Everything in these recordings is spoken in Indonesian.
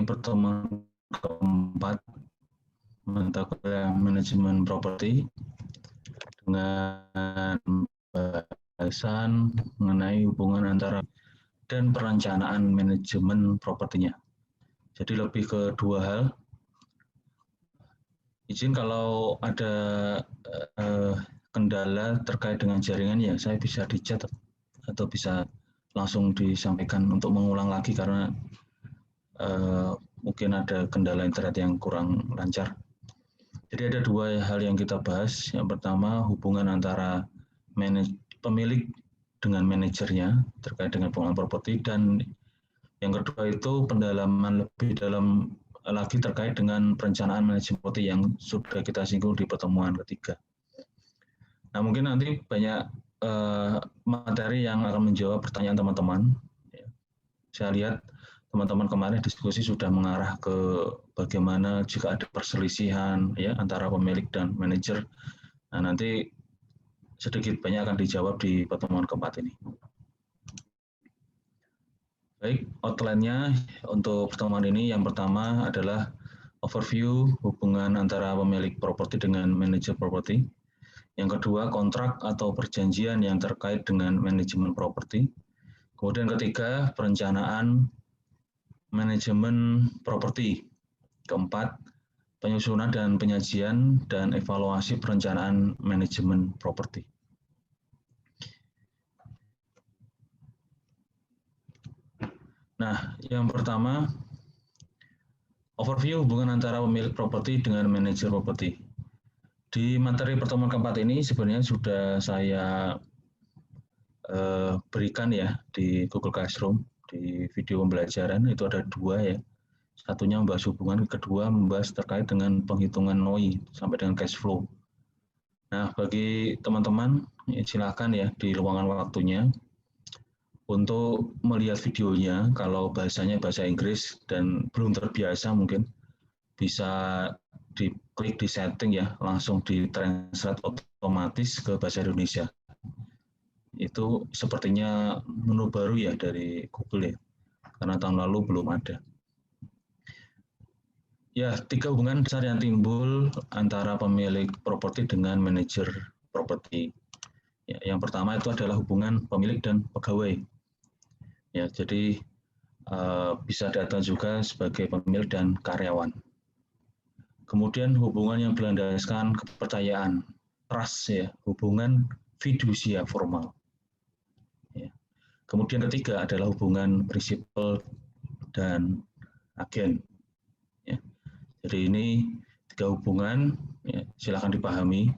memulai pertemuan keempat mata kuliah manajemen properti dengan bahasan mengenai hubungan antara dan perencanaan manajemen propertinya. Jadi lebih ke dua hal. Izin kalau ada kendala terkait dengan jaringan ya saya bisa di chat atau bisa langsung disampaikan untuk mengulang lagi karena mungkin ada kendala internet yang kurang lancar. Jadi ada dua hal yang kita bahas. Yang pertama hubungan antara pemilik dengan manajernya terkait dengan pengelolaan properti, dan yang kedua itu pendalaman lebih dalam lagi terkait dengan perencanaan manajemen properti yang sudah kita singgung di pertemuan ketiga. Nah mungkin nanti banyak materi yang akan menjawab pertanyaan teman-teman. Saya lihat teman-teman kemarin diskusi sudah mengarah ke bagaimana jika ada perselisihan ya antara pemilik dan manajer. Nah nanti sedikit banyak akan dijawab di pertemuan keempat ini. Baik, outline-nya untuk pertemuan ini yang pertama adalah overview hubungan antara pemilik properti dengan manajer properti. Yang kedua, kontrak atau perjanjian yang terkait dengan manajemen properti. Kemudian ketiga, perencanaan manajemen properti. Keempat, penyusunan dan penyajian dan evaluasi perencanaan manajemen properti. Nah, yang pertama, overview hubungan antara pemilik properti dengan manajer properti. Di materi pertemuan keempat ini sebenarnya sudah saya berikan ya di Google Classroom, di video pembelajaran itu ada dua ya. Satunya membahas hubungan, kedua membahas terkait dengan penghitungan NOI sampai dengan cash flow. Nah, bagi teman-teman silakan ya di luangan waktunya untuk melihat videonya. Kalau bahasanya bahasa Inggris dan belum terbiasa mungkin bisa diklik di setting ya, langsung di-translate otomatis ke bahasa Indonesia. Itu sepertinya menu baru ya dari Google ya, karena tahun lalu belum ada. Ya, tiga hubungan besar yang timbul antara pemilik properti dengan manajer properti. Ya, yang pertama itu adalah hubungan pemilik dan pegawai. Ya, jadi bisa data juga sebagai pemilik dan karyawan. Kemudian hubungan yang berlandaskan kepercayaan, trust ya, hubungan fidusia formal. Ya. Kemudian ketiga adalah hubungan prinsipal dan agen. Ya. Jadi ini tiga hubungan, ya, silakan dipahami.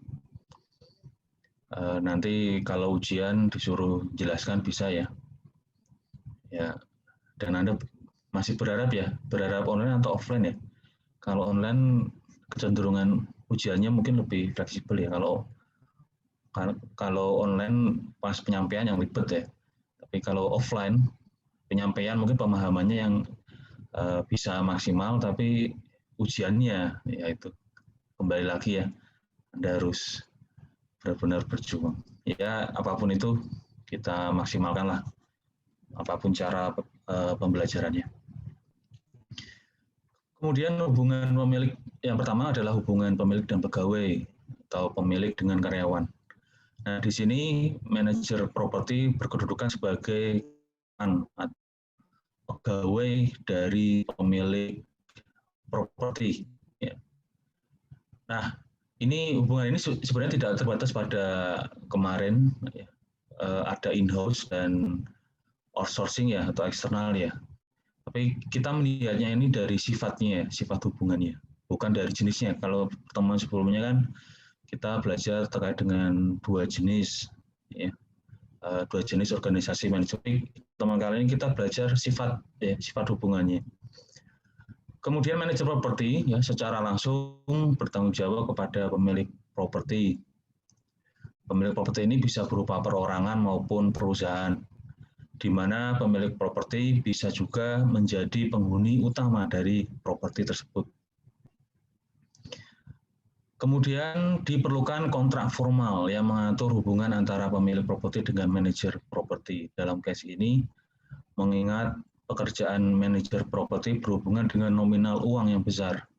Nanti kalau ujian disuruh jelaskan bisa ya. Ya, dan Anda masih berharap online atau offline ya. Kalau online kecenderungan ujiannya mungkin lebih fleksibel ya. Kalau online pas penyampaian yang ribet ya. Tapi kalau offline penyampaian mungkin pemahamannya yang bisa maksimal, tapi ujiannya ya itu kembali lagi ya, Anda harus benar-benar berjuang. Ya apapun itu kita maksimalkan lah, apapun cara pembelajarannya. Kemudian hubungan pemilik yang pertama adalah hubungan pemilik dan pegawai atau pemilik dengan karyawan. Nah di sini manajer properti berkedudukan sebagai pegawai dari pemilik properti. Ya. Nah, hubungan ini sebenarnya tidak terbatas pada kemarin, ya. Ada in-house dan outsourcing ya atau eksternal ya. Tapi kita melihatnya ini dari sifatnya ya, sifat hubungannya, bukan dari jenisnya. Kalau pertemuan sebelumnya kan kita belajar terkait dengan dua jenis, ya, dua jenis organisasi manajemen. Teman kali ini kita belajar sifat hubungannya. Kemudian manajer properti ya secara langsung bertanggung jawab kepada pemilik properti. Pemilik properti ini bisa berupa perorangan maupun perusahaan, di mana pemilik properti bisa juga menjadi penghuni utama dari properti tersebut. Kemudian diperlukan kontrak formal yang mengatur hubungan antara pemilik properti dengan manajer properti. Dalam case ini, mengingat pekerjaan manajer properti berhubungan dengan nominal uang yang besar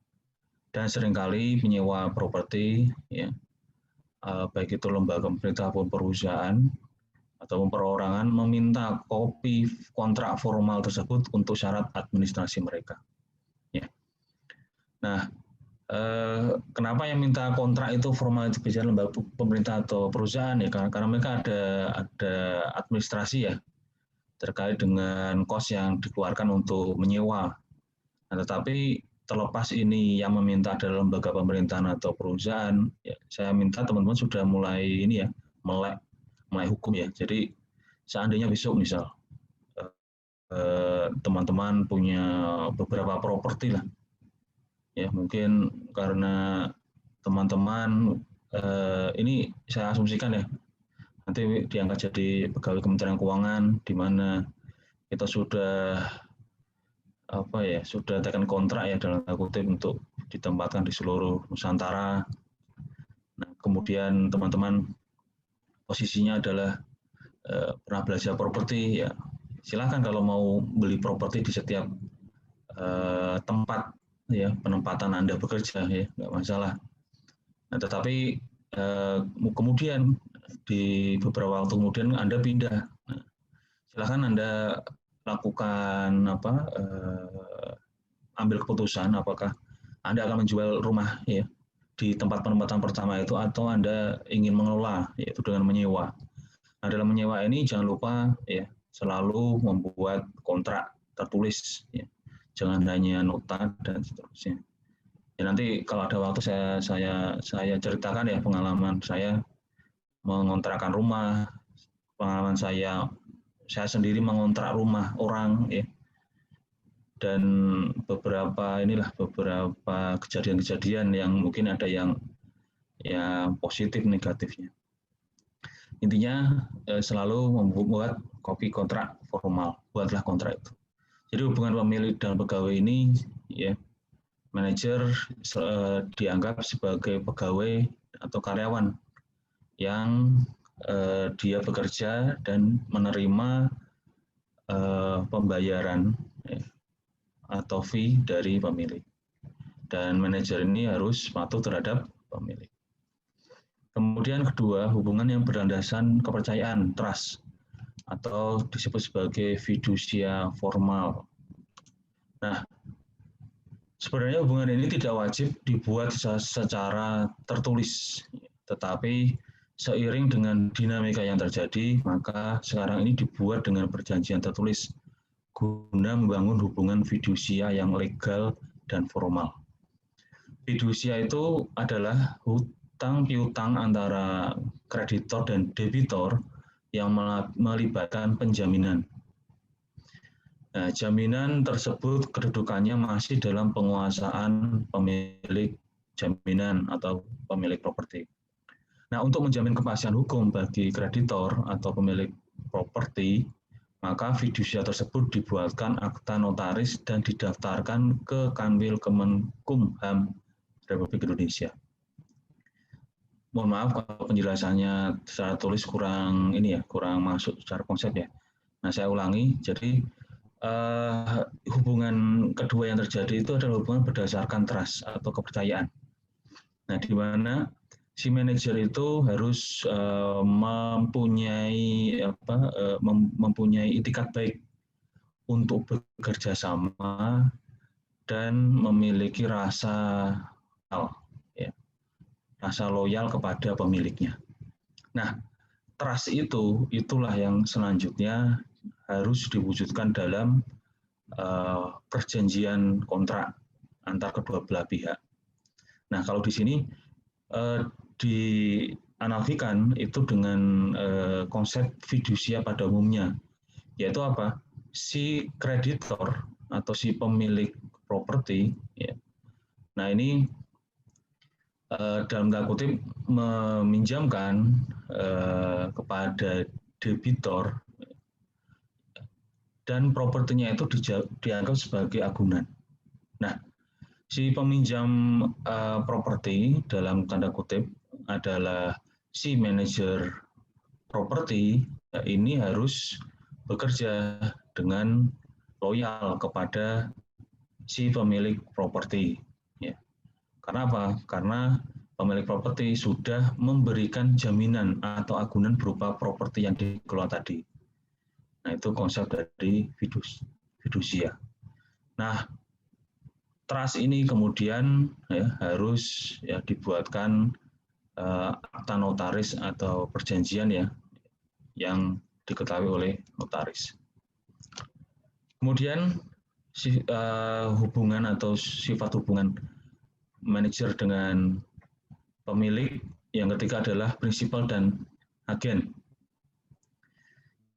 dan seringkali penyewa properti, ya, baik itu lembaga pemerintah maupun perusahaan atau perorangan meminta kopi kontrak formal tersebut untuk syarat administrasi mereka. Ya. Nah, kenapa yang minta kontrak itu formal itu biasanya lembaga pemerintah atau perusahaan ya? Karena mereka ada administrasi ya terkait dengan kos yang dikeluarkan untuk menyewa. Nah, tetapi terlepas ini yang meminta adalah lembaga pemerintahan atau perusahaan, ya, saya minta teman-teman sudah mulai ini ya melek hukum ya. Jadi seandainya besok misal teman-teman punya beberapa properti lah, ya mungkin karena teman-teman ini saya asumsikan ya nanti diangkat jadi pegawai Kementerian Keuangan di mana kita sudah sudah tekan kontrak ya dalam tanda kutip untuk ditempatkan di seluruh Nusantara. Nah, kemudian teman-teman posisinya adalah pernah belajar properti ya silakan kalau mau beli properti di setiap tempat ya penempatan Anda bekerja ya nggak masalah. Nah, tetapi kemudian di beberapa waktu kemudian Anda pindah. Nah, silakan Anda lakukan ambil keputusan apakah Anda akan menjual rumah ya di tempat penempatan pertama itu atau Anda ingin mengelola yaitu dengan menyewa. Nah, dalam menyewa ini jangan lupa ya selalu membuat kontrak tertulis ya. Jangan hanya nota dan seterusnya. Ya, nanti kalau ada waktu saya ceritakan ya pengalaman saya mengontrakkan rumah, pengalaman saya sendiri mengontrak rumah orang ya. Dan beberapa kejadian-kejadian yang mungkin ada yang positif negatifnya. Intinya selalu membuat kopi kontrak formal, buatlah kontrak itu. Jadi hubungan pemilik dan pegawai ini ya manajer dianggap sebagai pegawai atau karyawan yang dia bekerja dan menerima pembayaran ya, atau fee dari pemilik. Dan manajer ini harus patuh terhadap pemilik. Kemudian kedua, hubungan yang berlandaskan kepercayaan, trust, atau disebut sebagai fidusia formal. Nah, sebenarnya hubungan ini tidak wajib dibuat secara tertulis, tetapi seiring dengan dinamika yang terjadi, maka sekarang ini dibuat dengan perjanjian tertulis guna membangun hubungan fidusia yang legal dan formal. Fidusia itu adalah hutang piutang antara kreditor dan debitor yang melibatkan penjaminan. Nah, jaminan tersebut kedudukannya masih dalam penguasaan pemilik jaminan atau pemilik properti. Nah, untuk menjamin kepastian hukum bagi kreditor atau pemilik properti, maka fidusia tersebut dibuatkan akta notaris dan didaftarkan ke Kanwil Kemenkumham Republik Indonesia. Mohon maaf kalau penjelasannya secara tulis kurang masuk secara konsep ya. Nah, saya ulangi. Jadi hubungan kedua yang terjadi itu adalah hubungan berdasarkan trust atau kepercayaan. Nah, di mana si manajer itu harus mempunyai itikat baik untuk bekerja sama dan memiliki rasa loyal kepada pemiliknya. Nah, trust itulah yang selanjutnya harus diwujudkan dalam perjanjian kontrak antar kedua belah pihak. Nah, kalau di sini dianalogikan itu dengan konsep fidusia pada umumnya, yaitu apa? Si kreditor atau si pemilik properti, ya. Nah ini dalam tanda kutip meminjamkan kepada debitor dan propertinya itu dianggap sebagai agunan. Nah, si peminjam properti dalam tanda kutip adalah si manajer properti, ini harus bekerja dengan loyal kepada si pemilik properti. Ya. Karena apa? Karena pemilik properti sudah memberikan jaminan atau agunan berupa properti yang dikelola tadi. Nah, itu konsep dari fidusia. Nah, trust ini kemudian ya, harus ya, dibuatkan akta notaris atau perjanjian ya yang diketahui oleh notaris. Kemudian hubungan atau sifat hubungan manajer dengan pemilik yang ketiga adalah prinsipal dan agen.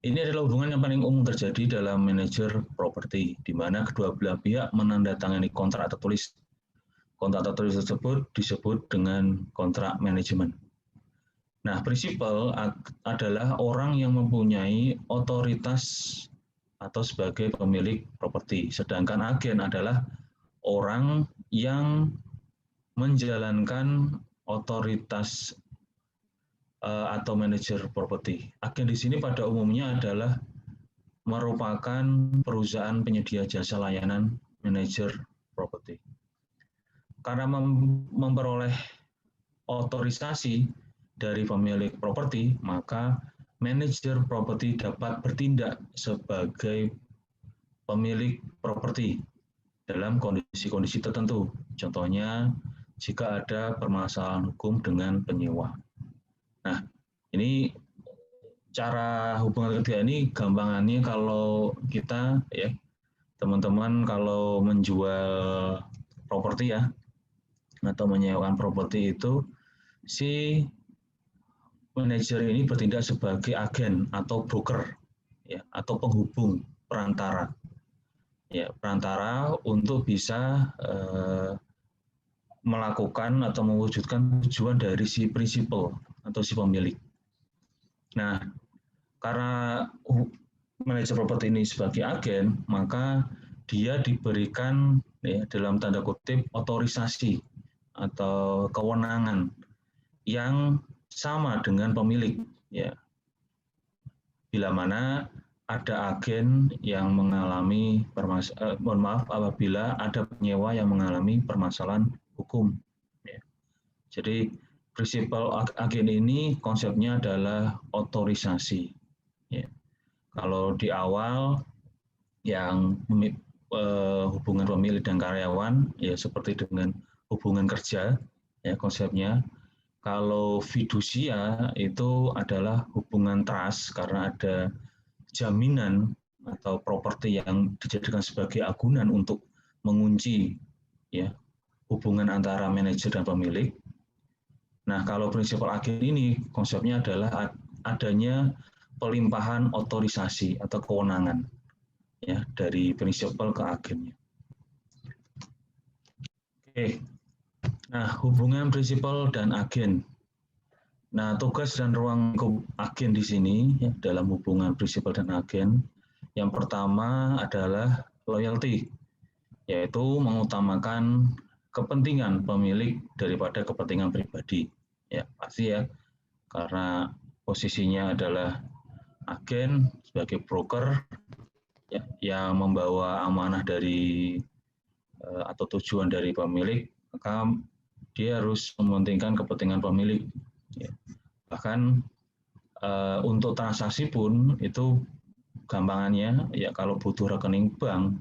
Ini adalah hubungan yang paling umum terjadi dalam manajer properti, di mana kedua belah pihak menandatangani kontrak tertulis. Kontrak tertulis tersebut disebut dengan kontrak manajemen. Nah, prinsipal adalah orang yang mempunyai otoritas atau sebagai pemilik properti, sedangkan agen adalah orang yang menjalankan otoritas atau manajer properti. Agen di sini pada umumnya adalah merupakan perusahaan penyedia jasa layanan manajer properti. Karena memperoleh otorisasi dari pemilik properti, maka manajer properti dapat bertindak sebagai pemilik properti dalam kondisi-kondisi tertentu. Contohnya, jika ada permasalahan hukum dengan penyewa. Nah, ini cara hubungan ketiga ini gampangannya kalau kita ya teman-teman kalau menjual properti ya atau menyewakan properti itu si manajer ini bertindak sebagai agen atau broker ya atau penghubung perantara ya perantara untuk bisa melakukan atau mewujudkan tujuan dari si prinsipal atau si pemilik. Nah, karena manajer properti ini sebagai agen, maka dia diberikan ya, dalam tanda kutip otorisasi atau kewenangan yang sama dengan pemilik. Ya. Bila mana ada agen yang mengalami apabila ada penyewa yang mengalami permasalahan hukum. Ya. Jadi prinsipal agen ini konsepnya adalah otorisasi. Ya. Kalau di awal yang hubungan pemilik dan karyawan ya seperti dengan hubungan kerja ya konsepnya. Kalau fidusia itu adalah hubungan trust karena ada jaminan atau properti yang dijadikan sebagai agunan untuk mengunci ya hubungan antara manajer dan pemilik. Nah, kalau prinsipal agen ini konsepnya adalah adanya pelimpahan otorisasi atau kewenangan ya dari prinsipal ke agennya. Oke. Nah, hubungan prinsipal dan agen. Nah, tugas dan ruang agen di sini ya, dalam hubungan prinsipal dan agen, yang pertama adalah loyalty, yaitu mengutamakan kepentingan pemilik daripada kepentingan pribadi. Ya, pasti ya, karena posisinya adalah agen sebagai broker ya, yang membawa amanah dari atau tujuan dari pemilik, maka dia harus mementingkan kepentingan pemilik. Ya. Bahkan untuk transaksi pun itu gampangannya ya kalau butuh rekening bank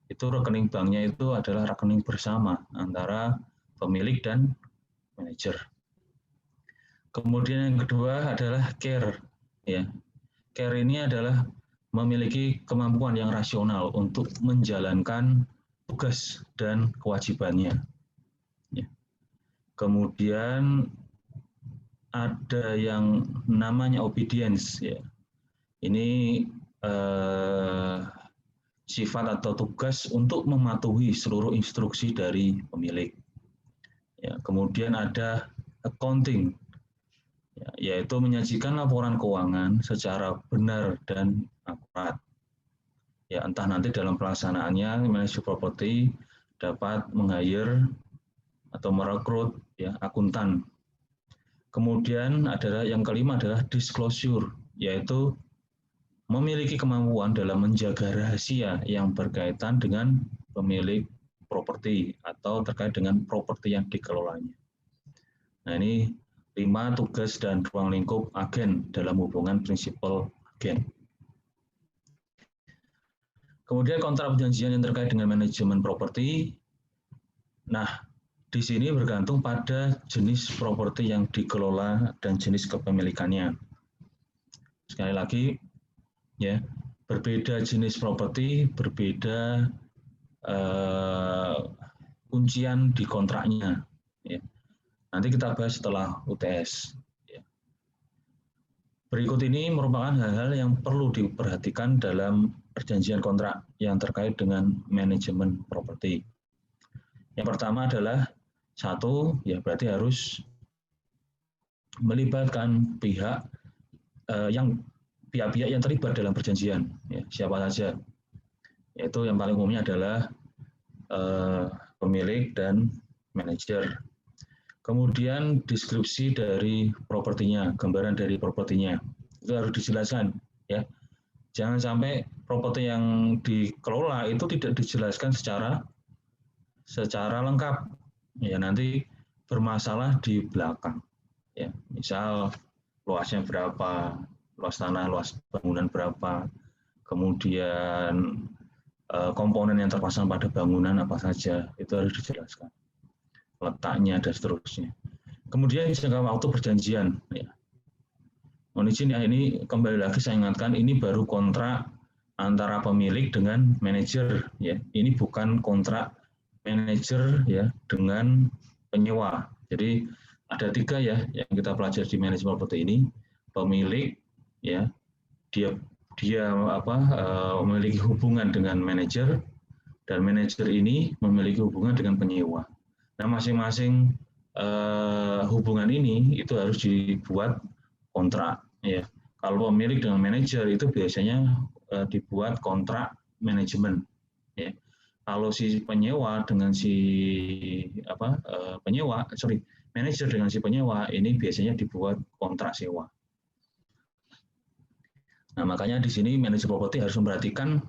itu rekening banknya itu adalah rekening bersama antara pemilik dan manajer. Kemudian yang kedua adalah care ya. Care ini adalah memiliki kemampuan yang rasional untuk menjalankan tugas dan kewajibannya. Ya. Kemudian ada yang namanya obedience ya. Ini sifat atau tugas untuk mematuhi seluruh instruksi dari pemilik. Ya, kemudian ada accounting, ya, yaitu menyajikan laporan keuangan secara benar dan akurat. Ya, entah nanti dalam pelaksanaannya manajer properti dapat meng-hire atau merekrut ya akuntan. Kemudian adalah yang kelima adalah disclosure, yaitu memiliki kemampuan dalam menjaga rahasia yang berkaitan dengan pemilik properti atau terkait dengan properti yang dikelolanya. Nah, ini 5 tugas dan ruang lingkup agen dalam hubungan prinsipal agen. Kemudian kontrak perjanjian yang terkait dengan manajemen properti. Nah, di sini bergantung pada jenis properti yang dikelola dan jenis kepemilikannya. Sekali lagi, ya, berbeda jenis properti, berbeda kuncian di kontraknya. Ya. Nanti kita bahas setelah UTS. Ya. Berikut ini merupakan hal-hal yang perlu diperhatikan dalam perjanjian kontrak yang terkait dengan manajemen properti. Yang pertama adalah satu, ya berarti harus melibatkan pihak-pihak yang terlibat dalam perjanjian. Ya, siapa saja? Yaitu yang paling umumnya adalah pemilik dan manajer. Kemudian deskripsi dari propertinya, gambaran dari propertinya itu harus dijelaskan, ya. Jangan sampai properti yang dikelola itu tidak dijelaskan secara lengkap, ya nanti bermasalah di belakang, ya. Misal luasnya berapa, luas tanah, luas bangunan berapa, kemudian komponen yang terpasang pada bangunan apa saja, itu harus dijelaskan, letaknya dan seterusnya. Kemudian jangka waktu perjanjian, ya. Mohon izin ya, ini kembali lagi saya ingatkan, ini baru kontrak antara pemilik dengan manajer, ya. Ini bukan kontrak manajer ya dengan penyewa. Jadi ada 3 ya yang kita pelajari di manajemen properti ini. Pemilik, ya, dia memiliki hubungan dengan manajer, dan manajer ini memiliki hubungan dengan penyewa. Nah, masing-masing hubungan ini itu harus dibuat kontrak, ya. Kalau pemilik dengan manajer itu biasanya dibuat kontrak manajemen, ya. Kalau si penyewa dengan si manajer dengan si penyewa ini biasanya dibuat kontrak sewa. Nah, makanya di sini manajer properti harus memperhatikan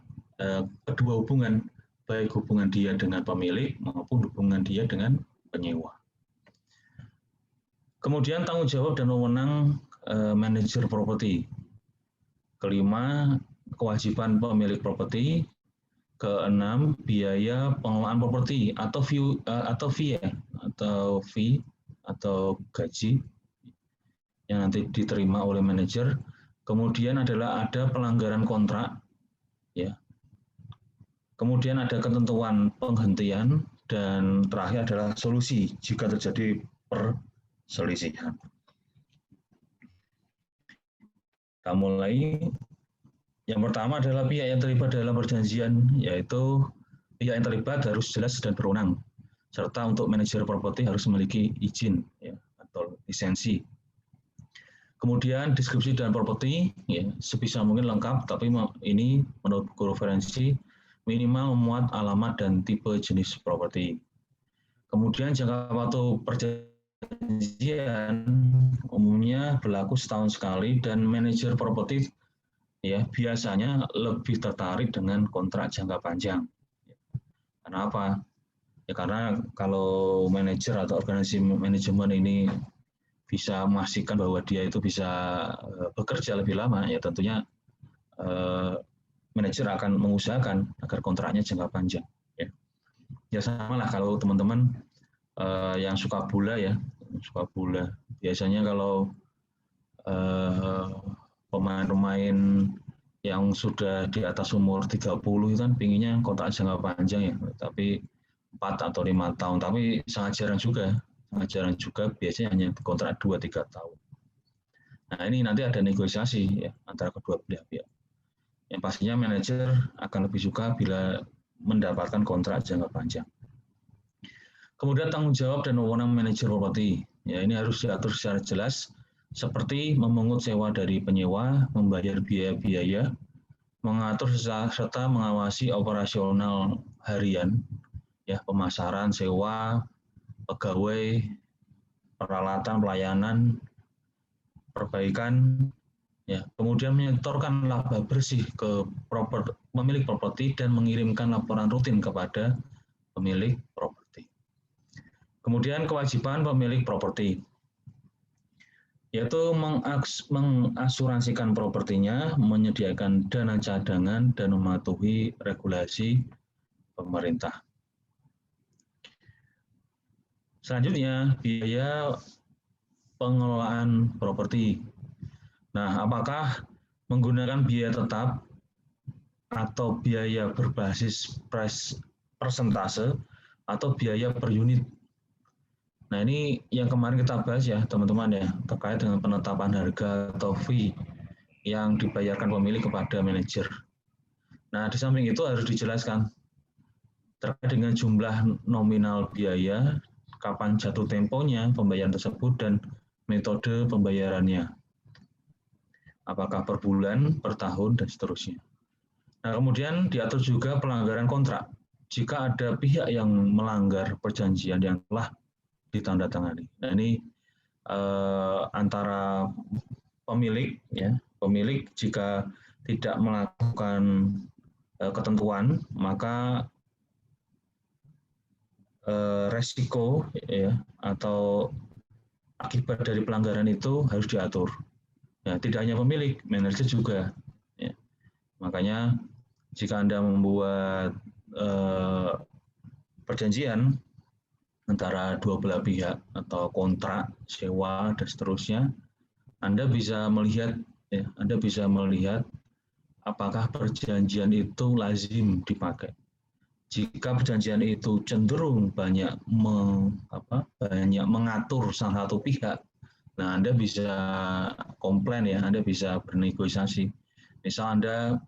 kedua hubungan, baik hubungan dia dengan pemilik maupun hubungan dia dengan penyewa. Kemudian tanggung jawab dan wewenang manajer properti. Kelima, kewajiban pemilik properti. Keenam, biaya pengelolaan properti atau fee atau gaji yang nanti diterima oleh manajer. Kemudian adalah ada pelanggaran kontrak, ya. Kemudian ada ketentuan penghentian, dan terakhir adalah solusi jika terjadi perselisihan. Kita mulai. Yang pertama adalah pihak yang terlibat dalam perjanjian, yaitu pihak yang terlibat harus jelas dan berwenang, serta untuk manajer properti harus memiliki izin, ya, atau lisensi. Kemudian deskripsi dan properti, ya, sebisa mungkin lengkap, tapi ini menurut buku referensi minimal memuat alamat dan tipe jenis properti. Kemudian jangka waktu perjanjian umumnya berlaku setahun sekali, dan manajer properti ya biasanya lebih tertarik dengan kontrak jangka panjang. Karena apa? Ya karena kalau manajer atau organisasi manajemen ini bisa memastikan bahwa dia itu bisa bekerja lebih lama, ya tentunya manajer akan mengusahakan agar kontraknya jangka panjang. Ya sama lah kalau teman-teman yang suka bola, ya, biasanya kalau pemain-pemain yang sudah di atas umur 30 kan pinginnya kontrak jangka panjang, ya, tapi 4 atau 5 tahun, tapi sangat jarang juga biasanya hanya kontrak 2-3 tahun. Nah, ini nanti ada negosiasi, ya, antara kedua belah pihak. Yang pastinya manajer akan lebih suka bila mendapatkan kontrak jangka panjang. Kemudian tanggung jawab dan wewenang manajer properti. Ya, ini harus diatur secara jelas, seperti memungut sewa dari penyewa, membayar biaya-biaya, mengatur serta mengawasi operasional harian, ya, pemasaran, sewa, pegawai, peralatan, pelayanan, perbaikan, ya, kemudian menyetorkan laba bersih ke pemilik properti dan mengirimkan laporan rutin kepada pemilik properti. Kemudian kewajiban pemilik properti, yaitu mengasuransikan propertinya, menyediakan dana cadangan, dan mematuhi regulasi pemerintah. Selanjutnya, biaya pengelolaan properti. Nah, apakah menggunakan biaya tetap atau biaya berbasis persentase atau biaya per unit? Nah, ini yang kemarin kita bahas ya, teman-teman ya, terkait dengan penetapan harga atau fee yang dibayarkan pemilik kepada manajer. Nah, di samping itu harus dijelaskan terkait dengan jumlah nominal biaya, kapan jatuh temponya pembayaran tersebut, dan metode pembayarannya. Apakah per bulan, per tahun, dan seterusnya. Nah, kemudian diatur juga pelanggaran kontrak. Jika ada pihak yang melanggar perjanjian yang telah ditandatangani. Nah, ini antara pemilik, ya, pemilik jika tidak melakukan ketentuan, maka resiko ya atau akibat dari pelanggaran itu harus diatur. Ya, tidak hanya pemilik, manajer juga. Ya. Makanya jika Anda membuat perjanjian antara dua belah pihak atau kontrak sewa dan seterusnya, Anda bisa melihat ya, Anda bisa melihat apakah perjanjian itu lazim dipakai. Jika perjanjian itu cenderung banyak mengatur salah satu pihak, nah Anda bisa komplain ya, Anda bisa bernegosiasi. Misal Anda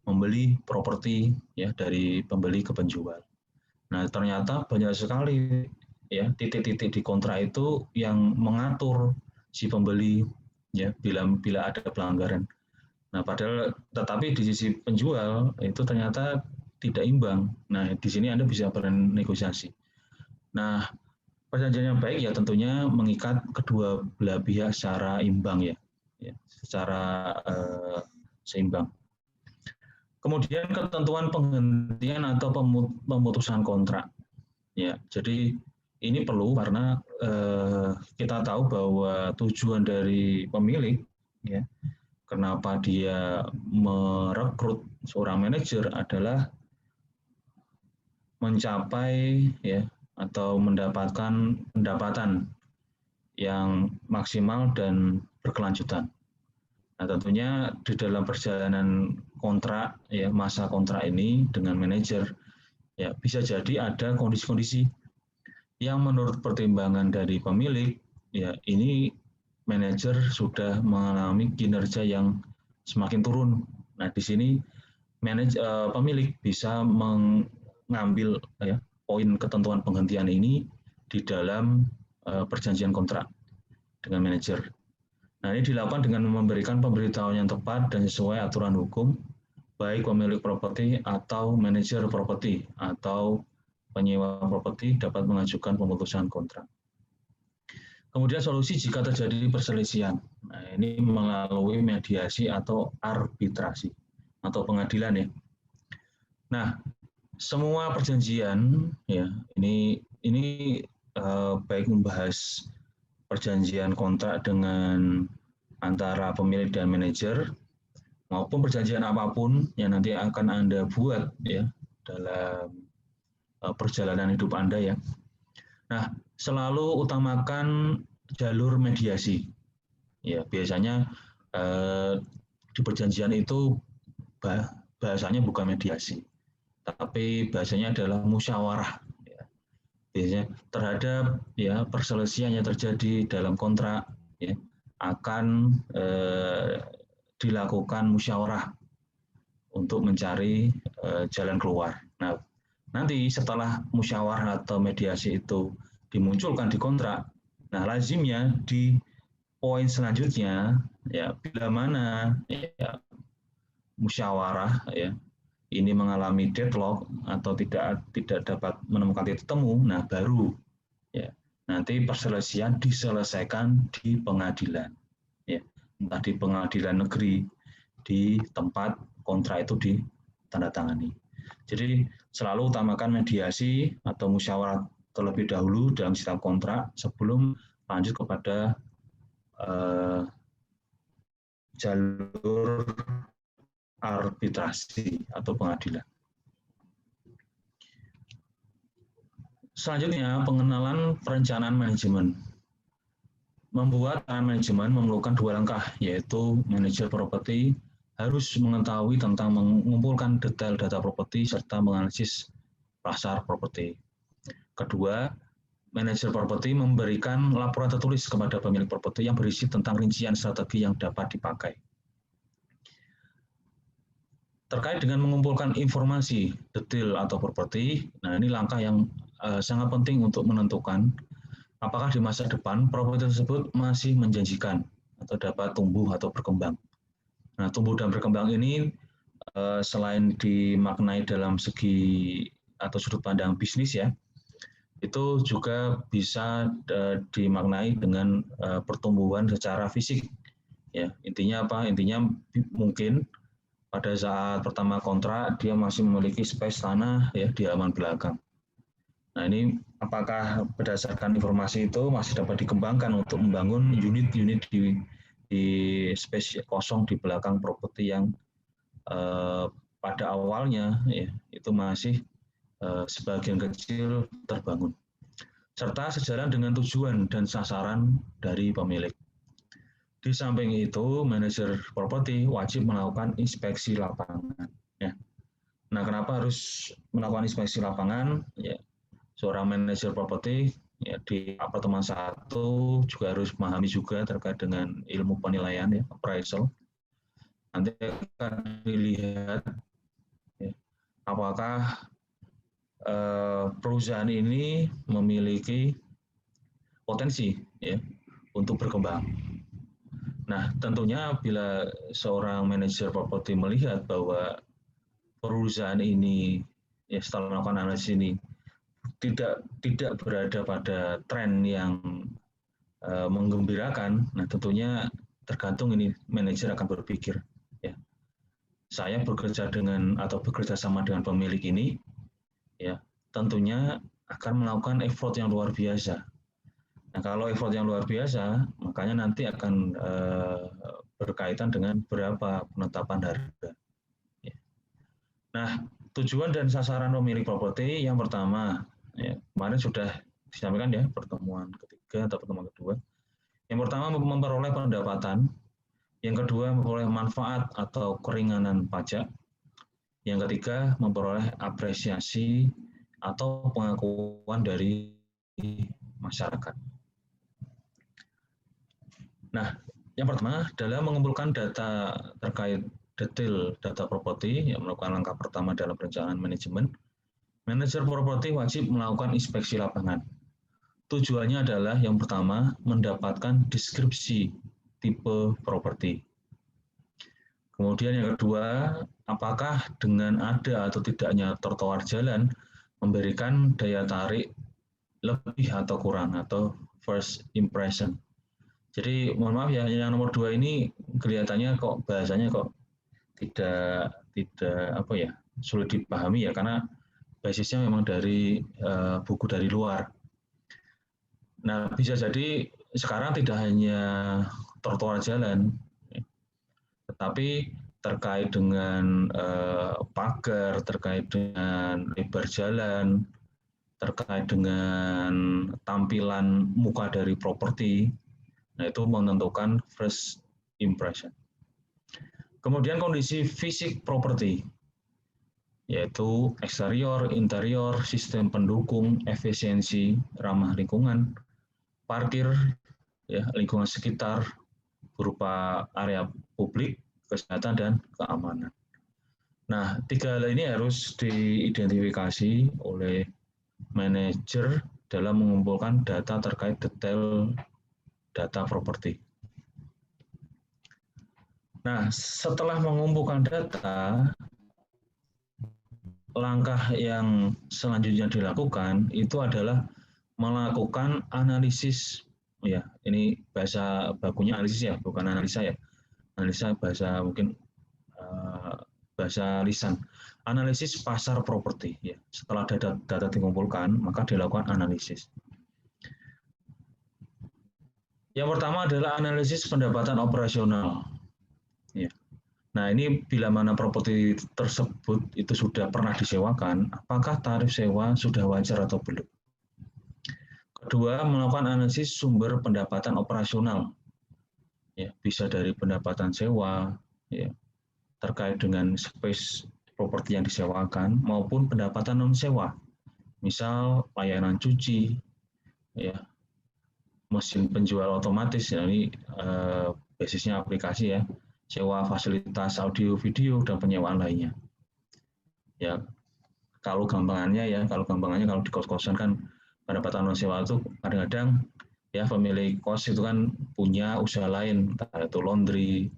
membeli properti ya dari pembeli ke penjual. Nah, ternyata banyak sekali ya titik-titik di kontrak itu yang mengatur si pembeli ya bila ada pelanggaran. Nah, padahal tetapi di sisi penjual itu ternyata tidak imbang. Nah, di sini Anda bisa bernegosiasi. Nah, perjanjian yang baik ya tentunya mengikat kedua belah pihak secara imbang ya secara seimbang. Kemudian ketentuan penghentian atau pemutusan kontrak. Ya, jadi ini perlu karena kita tahu bahwa tujuan dari pemilik, ya, kenapa dia merekrut seorang manajer adalah mencapai ya atau mendapatkan pendapatan yang maksimal dan berkelanjutan. Nah, tentunya di dalam perjalanan kontrak ya masa kontrak ini dengan manajer ya bisa jadi ada kondisi-kondisi yang menurut pertimbangan dari pemilik ya ini manajer sudah mengalami kinerja yang semakin turun. Nah, di sini pemilik bisa mengambil ya poin ketentuan penghentian ini di dalam perjanjian kontrak dengan manajer. Nah, ini dilakukan dengan memberikan pemberitahuan yang tepat dan sesuai aturan hukum, baik pemilik properti atau manajer properti atau penyewa properti dapat mengajukan pemutusan kontrak. Kemudian solusi jika terjadi perselisihan. Nah, ini melalui mediasi atau arbitrasi atau pengadilan ya. Nah, semua perjanjian ya ini baik membahas perjanjian kontrak dengan antara pemilik dan manajer maupun perjanjian apapun yang nanti akan Anda buat ya dalam perjalanan hidup Anda ya. Nah, selalu utamakan jalur mediasi. Ya, biasanya di perjanjian itu bahasanya bukan mediasi, tapi bahasanya adalah musyawarah. Biasanya terhadap ya perselisihan yang terjadi dalam kontrak ya akan dilakukan musyawarah untuk mencari jalan keluar. Nah, nanti setelah musyawarah atau mediasi itu dimunculkan di kontrak, nah lazimnya di poin selanjutnya ya bila mana ya musyawarah ya ini mengalami deadlock atau tidak dapat menemukan titik temu, nah baru ya nanti perselisihan diselesaikan di pengadilan. Ya. entah di pengadilan negeri, di tempat kontrak itu ditandatangani. Jadi selalu utamakan mediasi atau musyawarah terlebih dahulu dalam setiap kontrak sebelum lanjut kepada jalur arbitrasi atau pengadilan. Selanjutnya, pengenalan perencanaan manajemen. Membuat manajemen memerlukan 2 langkah, yaitu manajer properti harus mengetahui tentang mengumpulkan detail data properti serta menganalisis pasar properti. Kedua, manajer properti memberikan laporan tertulis kepada pemilik properti yang berisi tentang rincian strategi yang dapat dipakai. Terkait dengan mengumpulkan informasi detail atau properti, nah ini langkah yang sangat penting untuk menentukan apakah di masa depan properti tersebut masih menjanjikan atau dapat tumbuh atau berkembang. Nah, tumbuh dan berkembang ini selain dimaknai dalam segi atau sudut pandang bisnis ya, itu juga bisa dimaknai dengan pertumbuhan secara fisik. Ya, intinya apa? Intinya mungkin pada saat pertama kontrak dia masih memiliki space tanah ya di halaman belakang. Nah, ini apakah berdasarkan informasi itu masih dapat dikembangkan untuk membangun unit-unit di space kosong di belakang properti yang pada awalnya ya itu masih sebagian kecil terbangun. Serta sejalan dengan tujuan dan sasaran dari pemilik. Di samping itu, manajer properti wajib melakukan inspeksi lapangan. Ya. Nah, kenapa harus melakukan inspeksi lapangan? Ya, seorang manajer properti ya, di apartemen 1 juga harus memahami juga terkait dengan ilmu penilaian ya, appraisal. Nanti akan dilihat ya, apakah perusahaan ini memiliki potensi ya untuk berkembang. Nah, tentunya bila seorang manajer properti melihat bahwa perusahaan ini ya setelah melakukan analisis ini tidak berada pada tren yang menggembirakan, nah tentunya tergantung ini manajer akan berpikir ya. Saya bekerja dengan atau bekerja sama dengan pemilik ini ya, tentunya akan melakukan effort yang luar biasa. Nah, kalau effort yang luar biasa, makanya nanti akan berkaitan dengan berapa penetapan harga. Ya. Nah, tujuan dan sasaran pemilik properti yang pertama, ya, kemarin sudah disampaikan ya pertemuan ketiga atau pertemuan kedua. Yang pertama memperoleh pendapatan, yang kedua memperoleh manfaat atau keringanan pajak, yang ketiga memperoleh apresiasi atau pengakuan dari masyarakat. Nah, yang pertama dalam mengumpulkan data terkait detail data properti yang melakukan langkah pertama dalam perencanaan manajemen, manajer properti wajib melakukan inspeksi lapangan. Tujuannya adalah yang pertama mendapatkan deskripsi tipe properti. Kemudian yang kedua, apakah dengan ada atau tidaknya trotoar jalan memberikan daya tarik lebih atau kurang atau first impression. Jadi mohon maaf ya, yang nomor 2 ini kelihatannya kok bahasanya kok tidak apa ya, sulit dipahami ya karena basisnya memang dari buku dari luar. Nah, bisa jadi sekarang tidak hanya trotoar jalan, tetapi terkait dengan pagar, terkait dengan lebar jalan, terkait dengan tampilan muka dari properti. Nah, itu menentukan first impression. Kemudian kondisi fisik properti, yaitu eksterior, interior, sistem pendukung, efisiensi, ramah lingkungan, parkir, ya, lingkungan sekitar, berupa area publik, kesehatan, dan keamanan. Nah, 3 hal ini harus diidentifikasi oleh manajer dalam mengumpulkan data terkait detail data properti. Nah, setelah mengumpulkan data, langkah yang selanjutnya dilakukan itu adalah melakukan analisis, ya ini bahasa bakunya analisis ya, bukan analisa ya. analisa bahasa mungkin bahasa lisan. Analisis pasar properti. Ya. Setelah data dikumpulkan, maka dilakukan analisis. Yang pertama adalah analisis pendapatan operasional. Ya. Nah, ini bila mana properti tersebut itu sudah pernah disewakan, apakah tarif sewa sudah wajar atau belum? Kedua, melakukan analisis sumber pendapatan operasional. Ya, bisa dari pendapatan sewa, ya, terkait dengan space properti yang disewakan, maupun pendapatan non sewa. Misal layanan cuci, ya, mesin penjual otomatis, ya, ini basisnya aplikasi ya, sewa fasilitas audio, video, dan penyewaan lainnya. Ya, kalau gampangannya kalau di kos-kosan kan pendapatan non sewa itu kadang-kadang ya pemilik kos itu kan punya usaha lain, entah itu laundry,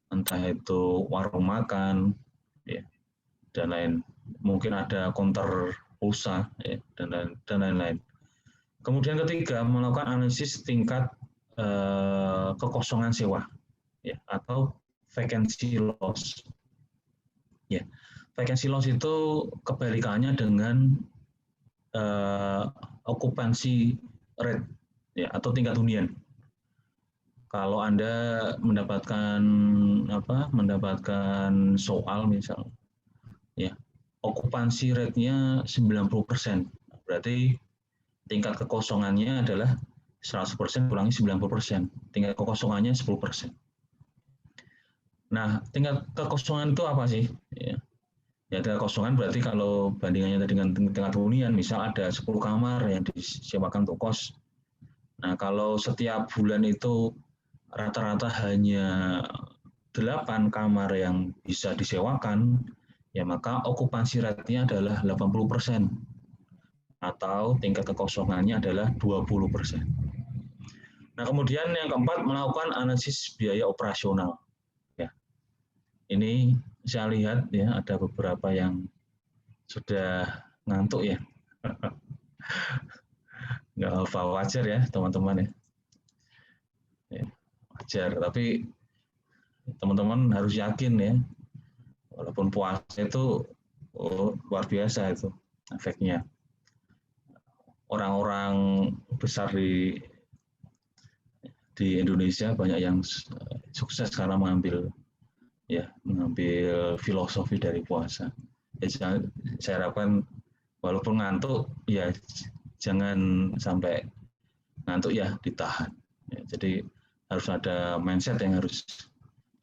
entah itu warung makan, ya, dan lain. Mungkin ada counter pulsa, ya, dan lain-lain. Kemudian ketiga, melakukan analisis tingkat kekosongan sewa, ya, atau vacancy loss. Ya, vacancy loss itu kebalikannya dengan okupansi rate, ya, atau tingkat hunian. Kalau Anda mendapatkan soal misal, ya, okupansi rate-nya 90%, berarti tingkat kekosongannya adalah 100% kurangi 90%, tingkat kekosongannya 10%. Nah, tingkat kekosongan itu apa sih? Ya, tingkat kekosongan berarti kalau bandingannya dengan tingkat hunian, misal ada 10 kamar yang disewakan untuk kos. Nah, kalau setiap bulan itu rata-rata hanya 8 kamar yang bisa disewakan, ya maka okupansi rate-nya adalah 80%, atau tingkat kekosongannya adalah 20%. Nah, kemudian yang keempat, melakukan analisis biaya operasional. Ya, ini saya lihat ya ada beberapa yang sudah ngantuk ya. Nggak apa wajar ya teman-teman ya. Ya, wajar, tapi teman-teman harus yakin ya, walaupun puasa itu luar biasa itu efeknya. Orang-orang besar di Indonesia banyak yang sukses karena mengambil filosofi dari puasa. Ya, saya harapkan walaupun ngantuk ya jangan sampai ngantuk ya ditahan. Ya, jadi harus ada mindset yang harus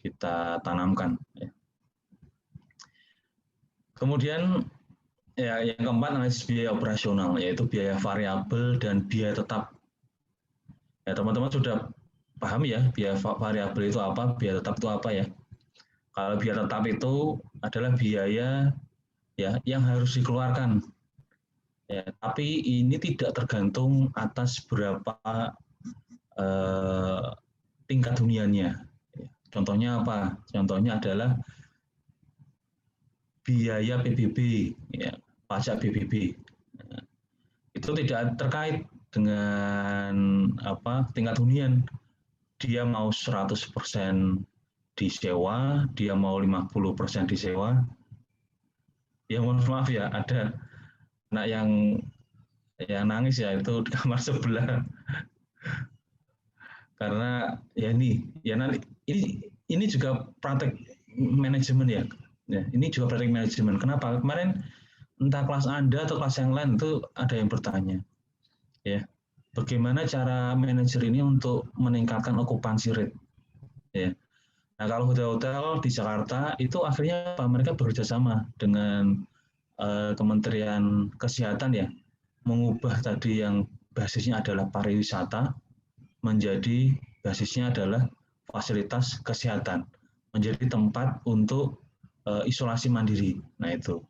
kita tanamkan. Ya. Kemudian ya, yang keempat analisis biaya operasional, yaitu biaya variabel dan biaya tetap. Ya, teman-teman sudah paham ya biaya variabel itu apa, biaya tetap itu apa ya? Kalau biaya tetap itu adalah biaya ya yang harus dikeluarkan. Ya, tapi ini tidak tergantung atas berapa tingkat huniannya. Contohnya apa? Contohnya adalah biaya PBB, ya, pajak PBB. Nah, itu tidak terkait dengan tingkat hunian. Dia mau 100% disewa, dia mau 50% disewa. Ya mohon maaf ya, ada anak yang nangis ya itu di kamar sebelah. Karena ya nanti ini juga praktek manajemen ya. Ya, ini juga praktek manajemen. Kenapa? Kemarin entah kelas Anda atau kelas yang lain itu ada yang bertanya, ya, bagaimana cara manajer ini untuk meningkatkan okupansi rate, ya. Nah, kalau hotel-hotel di Jakarta itu akhirnya mereka bekerja sama dengan Kementerian Kesehatan ya, mengubah tadi yang basisnya adalah pariwisata menjadi basisnya adalah fasilitas kesehatan, menjadi tempat untuk isolasi mandiri. Nah itu.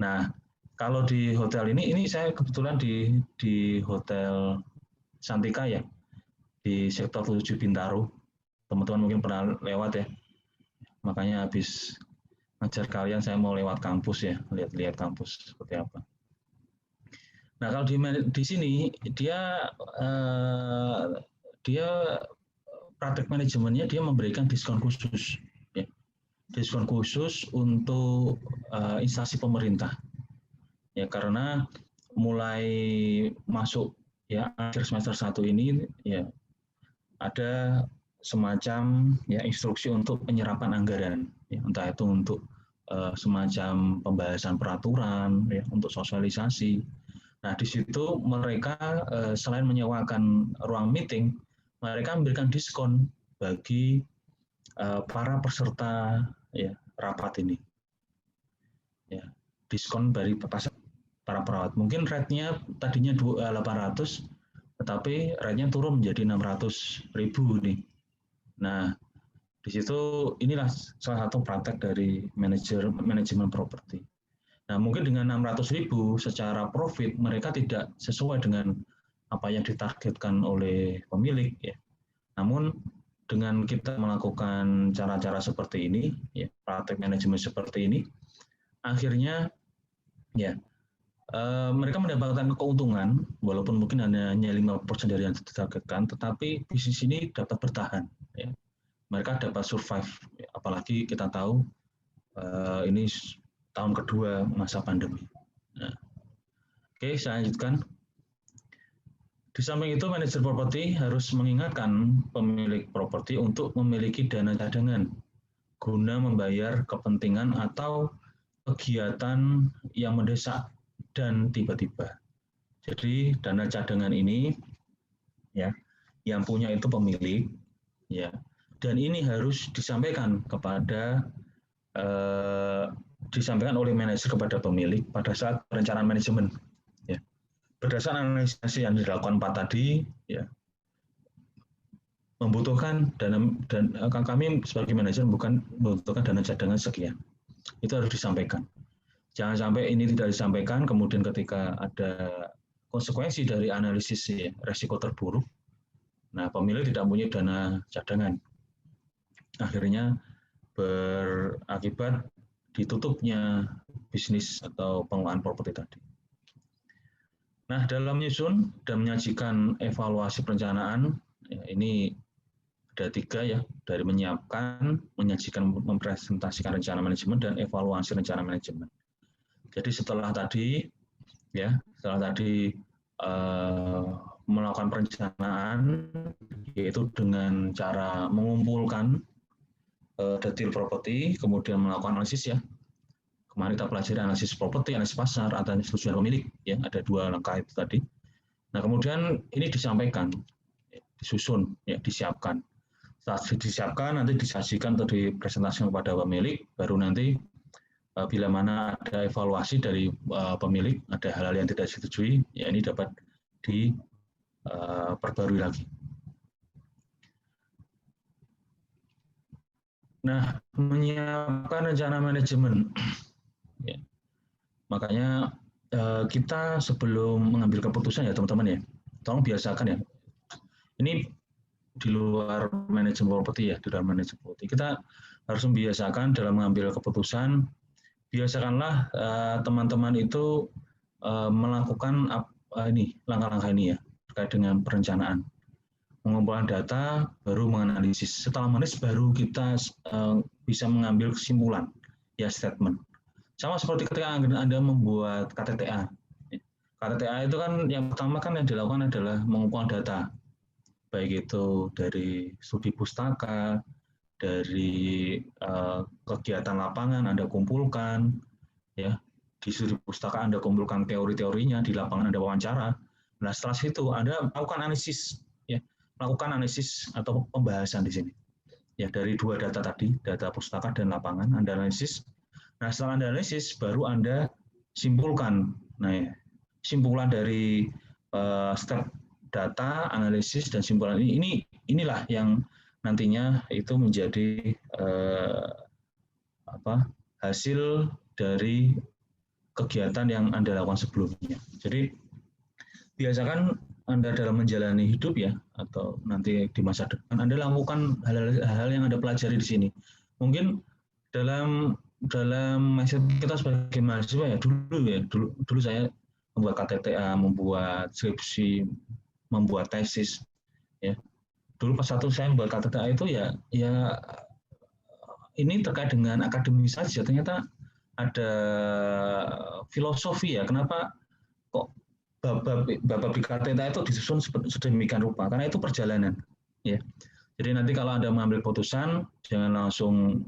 Nah kalau di hotel ini saya kebetulan di Hotel Santika ya, di sektor 7 Bintaro. Teman-teman mungkin pernah lewat ya. Makanya habis ngajar kalian saya mau lewat kampus ya, lihat-lihat kampus seperti apa. Nah kalau di sini dia praktek manajemennya dia memberikan diskon khusus, ya. Diskon khusus untuk instansi pemerintah, ya, karena mulai masuk ya akhir semester 1 ini ya ada semacam ya instruksi untuk penyerapan anggaran, ya, entah itu untuk semacam pembahasan peraturan, ya, untuk sosialisasi. Nah, di situ mereka selain menyewakan ruang meeting, mereka memberikan diskon bagi para peserta ya rapat ini. Ya, diskon dari para perawat. Mungkin rate-nya tadinya 800, tetapi rate-nya turun menjadi 600.000 nih. Nah, di situ inilah salah satu praktek dari manajemen properti. Nah, mungkin dengan 600.000 secara profit mereka tidak sesuai dengan apa yang ditargetkan oleh pemilik, ya. Namun dengan kita melakukan cara-cara seperti ini, ya, praktek manajemen seperti ini, akhirnya ya mereka mendapatkan keuntungan, walaupun mungkin hanya 5% dari yang ditargetkan, tetapi bisnis ini dapat bertahan. Ya. Mereka dapat survive, apalagi kita tahu ini tahun kedua masa pandemi. Nah, oke, saya lanjutkan. Di samping itu, manajer properti harus mengingatkan pemilik properti untuk memiliki dana cadangan guna membayar kepentingan atau kegiatan yang mendesak dan tiba-tiba. Jadi dana cadangan ini ya yang punya itu pemilik, ya, dan ini harus disampaikan kepada disampaikan oleh manajer kepada pemilik pada saat perencanaan manajemen, ya. Berdasarkan analisis yang dilakukan Pak tadi, ya, membutuhkan dana, dan kami sebagai manajer bukan membutuhkan dana cadangan sekian, itu harus disampaikan. Jangan sampai ini tidak disampaikan, kemudian ketika ada konsekuensi dari analisis ya, resiko terburuk, nah pemilik tidak punya dana cadangan. Akhirnya berakibat ditutupnya bisnis atau pengelolaan properti tadi. Nah, dalam menyusun dan menyajikan evaluasi perencanaan, ya, ini ada 3 ya, dari menyiapkan, menyajikan, mempresentasikan rencana manajemen, dan evaluasi rencana manajemen. Jadi setelah tadi melakukan perencanaan, yaitu dengan cara mengumpulkan detail properti, kemudian melakukan analisis ya. Kemarin kita pelajari analisis properti, analisis pasar, analisis tujuan pemilik, ya, ada 2 langkah itu tadi. Nah, kemudian ini disampaikan, disusun, ya, disiapkan. Setelah disiapkan, nanti disajikan atau dipresentasikan kepada pemilik, baru nanti bila mana ada evaluasi dari pemilik, ada hal-hal yang tidak disetujui, ya ini dapat diperbarui lagi. Nah, menyiapkan rencana manajemen, ya. Makanya kita sebelum mengambil keputusan ya teman-teman ya, tolong biasakan ya. Ini di luar manajemen properti ya, di luar manajemen properti. Kita harus membiasakan dalam mengambil keputusan. Biasakanlah teman-teman itu melakukan langkah-langkah ini ya terkait dengan perencanaan, mengumpulkan data, baru menganalisis. Setelah menganalisis baru kita bisa mengambil kesimpulan ya, statement. Sama seperti ketika Anda membuat KTTA. KTTA itu kan yang pertama kan yang dilakukan adalah mengumpulkan data, baik itu dari studi pustaka, dari kegiatan lapangan Anda kumpulkan, ya, di studi pustaka Anda kumpulkan teori-teorinya, di lapangan Anda wawancara. Nah, setelah itu Anda melakukan analisis, ya, melakukan analisis atau pembahasan di sini, ya, dari 2 data tadi, data pustaka dan lapangan Anda analisis. Nah, setelah Anda analisis, baru Anda simpulkan. Nah, ya, simpulan dari step data, analisis, dan simpulan inilah yang nantinya itu menjadi hasil dari kegiatan yang Anda lakukan sebelumnya. Jadi biasakan Anda dalam menjalani hidup ya, atau nanti di masa depan Anda lakukan hal-hal yang Anda pelajari di sini. Mungkin dalam mindset kita sebagai mahasiswa ya, dulu saya membuat KTTA, membuat skripsi, membuat tesis, ya. dulu pas satu saya buat katedra itu ya ini terkait dengan akademis saja, ternyata ada filosofi ya, kenapa kok bab katedra itu disusun sedemikian rupa, karena itu perjalanan ya. Jadi nanti kalau Anda mengambil putusan, jangan langsung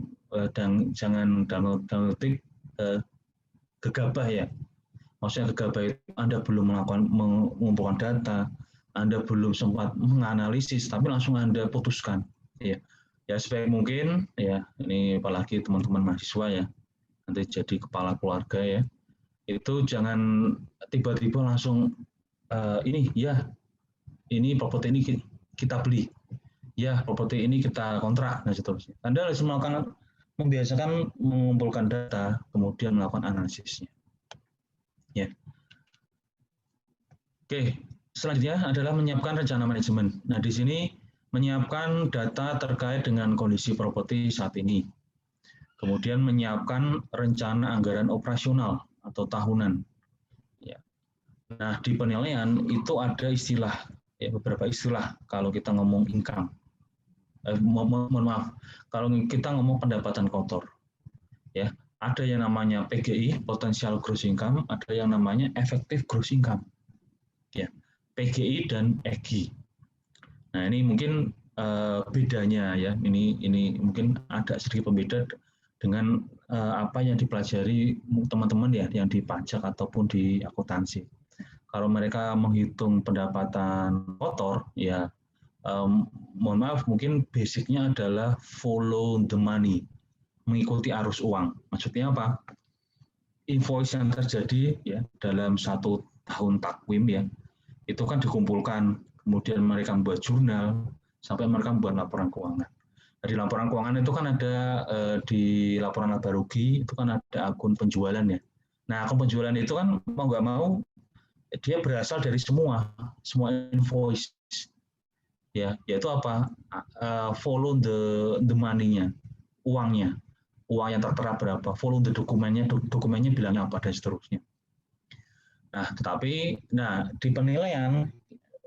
jangan dalam detik gegabah ya. Maksudnya gegabah itu Anda belum mengumpulkan data, Anda belum sempat menganalisis, tapi langsung Anda putuskan. Ya, ya sebaik mungkin ya. Ini apalagi teman-teman mahasiswa ya, nanti jadi kepala keluarga ya. Itu jangan tiba-tiba langsung ini ya, ini properti ini kita beli, ya properti ini kita kontrak, dan seterusnya. Anda harus membiasakan mengumpulkan data, kemudian melakukan analisisnya. Ya. Oke, selanjutnya adalah menyiapkan rencana manajemen. Nah, di sini menyiapkan data terkait dengan kondisi properti saat ini. Kemudian menyiapkan rencana anggaran operasional atau tahunan. Ya. Nah, di penilaian itu ada istilah, ya, beberapa istilah kalau kita ngomong income. Mohon maaf, kalau kita ngomong pendapatan kotor, ya, ada yang namanya PGI, Potential Gross Income, ada yang namanya Effective Gross Income, ya, PGI dan EGI. Nah, ini mungkin bedanya ya, ini mungkin agak sedikit pembeda dengan apa yang dipelajari teman-teman ya, yang di pajak ataupun di akuntansi. Kalau mereka menghitung pendapatan kotor, ya mohon maaf, mungkin basicnya adalah follow the money, mengikuti arus uang. Maksudnya apa? Invoice yang terjadi ya dalam 1 tahun takwim ya, itu kan dikumpulkan, kemudian mereka membuat jurnal, sampai mereka membuat laporan keuangan. Di laporan keuangan itu kan ada di laporan laba rugi itu kan ada akun penjualan ya. Nah, akun penjualan itu kan mau nggak mau dia berasal dari semua invoice. Ya, yaitu apa? Follow the money-nya, uangnya, uang yang tertera berapa, follow the dokumennya bilangnya apa dan seterusnya. Nah, tetapi di penilaian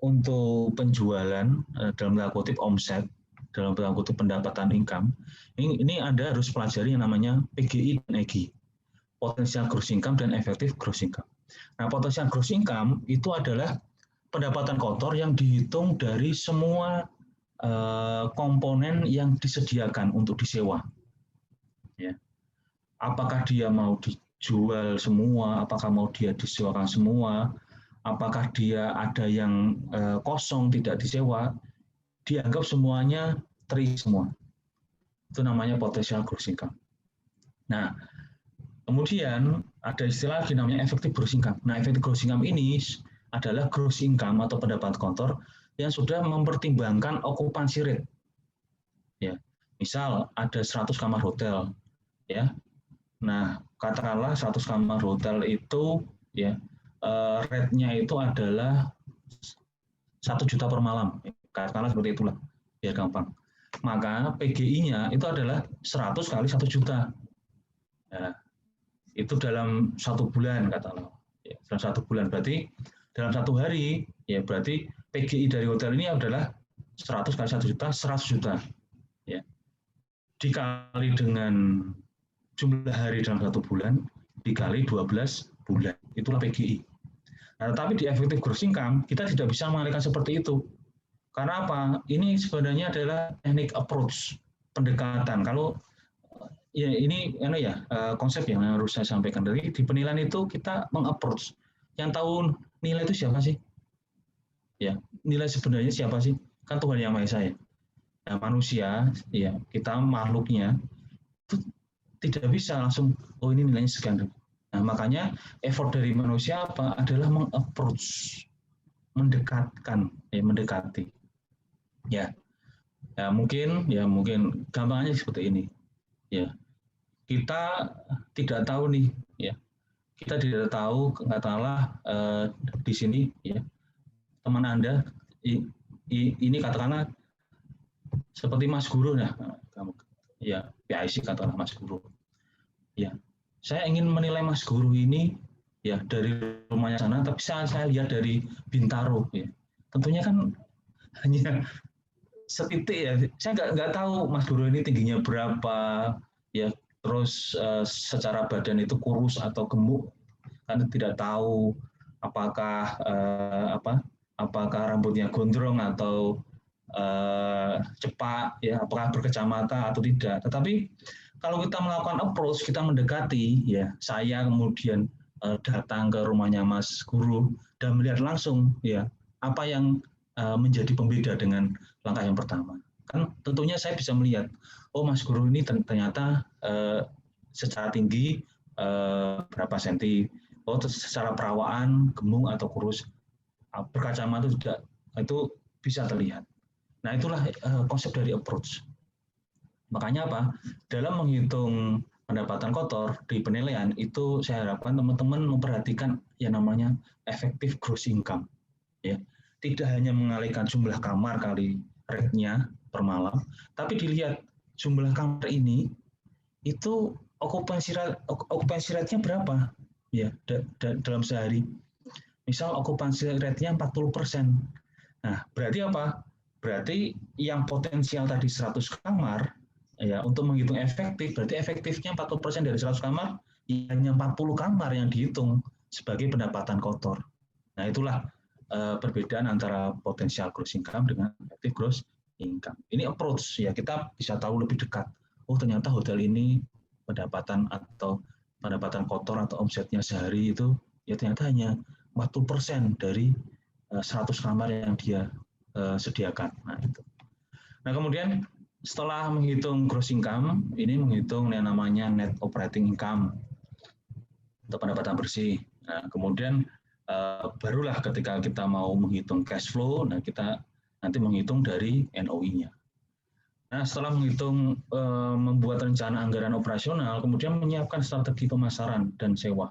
untuk penjualan dalam tanda kutip omset, dalam tanda kutip pendapatan income, ini Anda harus pelajari yang namanya PGI dan EGI, Potential Gross Income dan Effective Gross Income. Nah, Potential Gross Income itu adalah pendapatan kotor yang dihitung dari semua komponen yang disediakan untuk disewa. Ya. Apakah dia mau dijual semua, apakah mau dia disewakan semua, apakah dia ada yang kosong tidak disewa, dianggap semuanya terisi semua. Itu namanya potential gross income. Nah, kemudian ada istilah lagi namanya effective gross income. Nah, effective gross income ini adalah gross income atau pendapatan kotor yang sudah mempertimbangkan occupancy rate. Ya, misal ada 100 kamar hotel, ya. Nah, katakanlah 100 kamar hotel itu, ya, rate-nya itu adalah 1 juta per malam. Katakanlah seperti itulah, biar gampang. Maka PGI-nya itu adalah 100 kali 1 juta. Ya, itu dalam 1 bulan katakanlah. Ya, dalam 1 bulan berarti dalam 1 hari, ya berarti PGI dari hotel ini adalah 100 kali 1 juta, 100 juta. Ya. Dikali dengan jumlah hari dalam 1 bulan, dikali 12 bulan. Itulah PGI. Nah, tetapi di effective gross income, kita tidak bisa mengalihkan seperti itu. Karena apa? Ini sebenarnya adalah teknik approach, pendekatan. Kalau ya ini konsep yang harus saya sampaikan. Dari di penilaian itu kita mengapproach. Yang tahu nilai itu siapa sih? Ya, nilai sebenarnya siapa sih? Kan Tuhan Yang Maha Esa ya. Nah, manusia, ya kita makhluknya itu tidak bisa langsung, oh ini nilainya sekian. Nah, makanya effort dari manusia apa? Adalah mengapproach, mendekatkan, mendekati. Ya, mungkin gampangnya seperti ini. Ya, kita tidak tahu nih, ya. Kita tidak tahu, katakanlah di sini, ya, teman Anda ini katakanlah seperti Mas Guru, ya PIC katakanlah Mas Guru. Ya, saya ingin menilai Mas Guru ini ya dari rumahnya sana, tapi saya lihat dari Bintaro, ya. Tentunya kan hanya setitik ya. Saya nggak tahu Mas Guru ini tingginya berapa ya. Terus secara badan itu kurus atau gemuk, kan tidak tahu apakah apakah rambutnya gondrong atau cepak ya, apakah berkacamata atau tidak. Tetapi kalau kita melakukan approach, kita mendekati ya, saya kemudian datang ke rumahnya Mas Guru dan melihat langsung ya apa yang menjadi pembeda dengan langkah yang pertama. Kan tentunya saya bisa melihat, oh Mas Guru ini ternyata secara tinggi berapa senti, oh secara perawaan gemuk atau kurus, berkacamata tidak, itu bisa terlihat. Nah itulah konsep dari approach. Makanya apa? Dalam menghitung pendapatan kotor di penilaian itu saya harapkan teman-teman memperhatikan yang namanya effective gross income. Ya, tidak hanya mengalihkan jumlah kamar kali rate-nya per malam, tapi dilihat jumlah kamar ini itu okupansi rate-nya berapa ya dalam sehari. Misal okupansi rate-nya 40%. Nah, berarti apa? Berarti yang potensial tadi 100 kamar ya, untuk menghitung efektif, berarti efektifnya 40% dari 100 kamar, hanya 40 kamar yang dihitung sebagai pendapatan kotor. Nah, itulah perbedaan antara potensial gross income dengan effective gross income. Ini approach ya, kita bisa tahu lebih dekat. Oh, ternyata hotel ini pendapatan kotor atau omsetnya sehari itu ya ternyata hanya 40% dari 100 kamar yang dia sediakan. Nah, itu. Nah, kemudian setelah menghitung gross income, ini menghitung yang namanya net operating income untuk pendapatan bersih. Nah, kemudian barulah ketika kita mau menghitung cash flow, nah kita nanti menghitung dari NOI-nya. Nah, setelah menghitung membuat rencana anggaran operasional, kemudian menyiapkan strategi pemasaran dan sewa.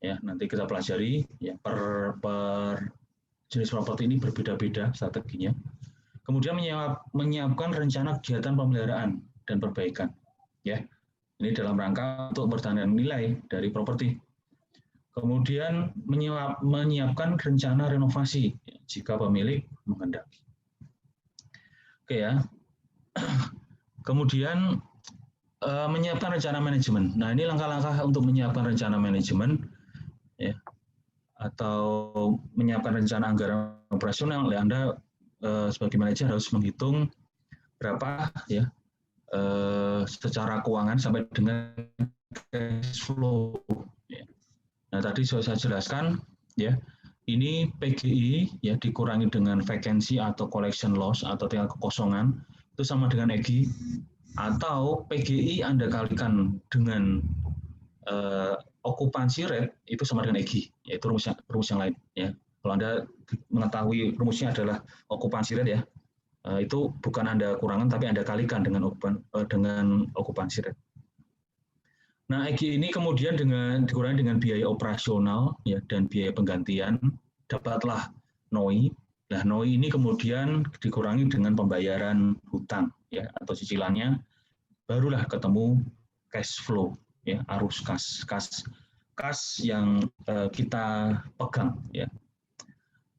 Ya, nanti kita pelajari ya per jenis properti ini berbeda-beda strateginya. Kemudian menyiapkan rencana kegiatan pemeliharaan dan perbaikan. Ya, ini dalam rangka untuk bertandaan nilai dari properti. Kemudian menyiapkan rencana renovasi jika pemilik menghendaki. Oke ya. Kemudian menyiapkan rencana manajemen. Nah, ini langkah-langkah untuk menyiapkan rencana manajemen ya, atau menyiapkan rencana anggaran operasional. Ya, Anda sebagai manajer harus menghitung berapa ya secara keuangan sampai dengan cash flow. Ya. Nah, tadi sudah saya jelaskan ya, ini PGI ya dikurangi dengan vacancy atau collection loss atau tingkat kekosongan itu sama dengan EGI, atau PGI Anda kalikan dengan okupansi rate itu sama dengan EGI, yaitu rumus yang lain ya. Kalau Anda mengetahui rumusnya adalah okupansi rate ya, itu bukan Anda kurangan tapi Anda kalikan dengan okupansi rate. Nah, EGI ini kemudian dikurangi dengan biaya operasional ya dan biaya penggantian, dapatlah NOI. Nah, NOI ini kemudian dikurangi dengan pembayaran hutang ya atau cicilannya, barulah ketemu cash flow ya, arus kas yang kita pegang ya.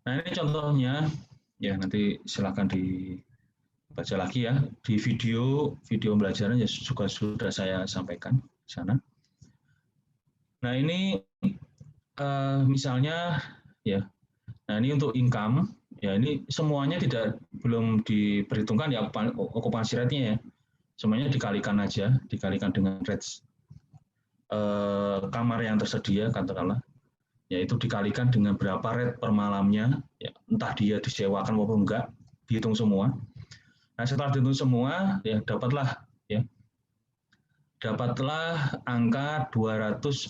Nah, ini contohnya ya, nanti silakan dibaca lagi ya di video pembelajaran ya, juga sudah saya sampaikan di sana. Nah, ini misalnya ya, nah ini untuk income ya, ini semuanya belum diperhitungkan ya okupansi rate-nya ya, semuanya dikalikan dengan rates kamar yang tersedia katakanlah, yaitu dikalikan dengan berapa rate per malamnya, ya, entah dia disewakan maupun enggak, dihitung semua. Nah, setelah dihitung semua, ya dapatlah angka $268.800.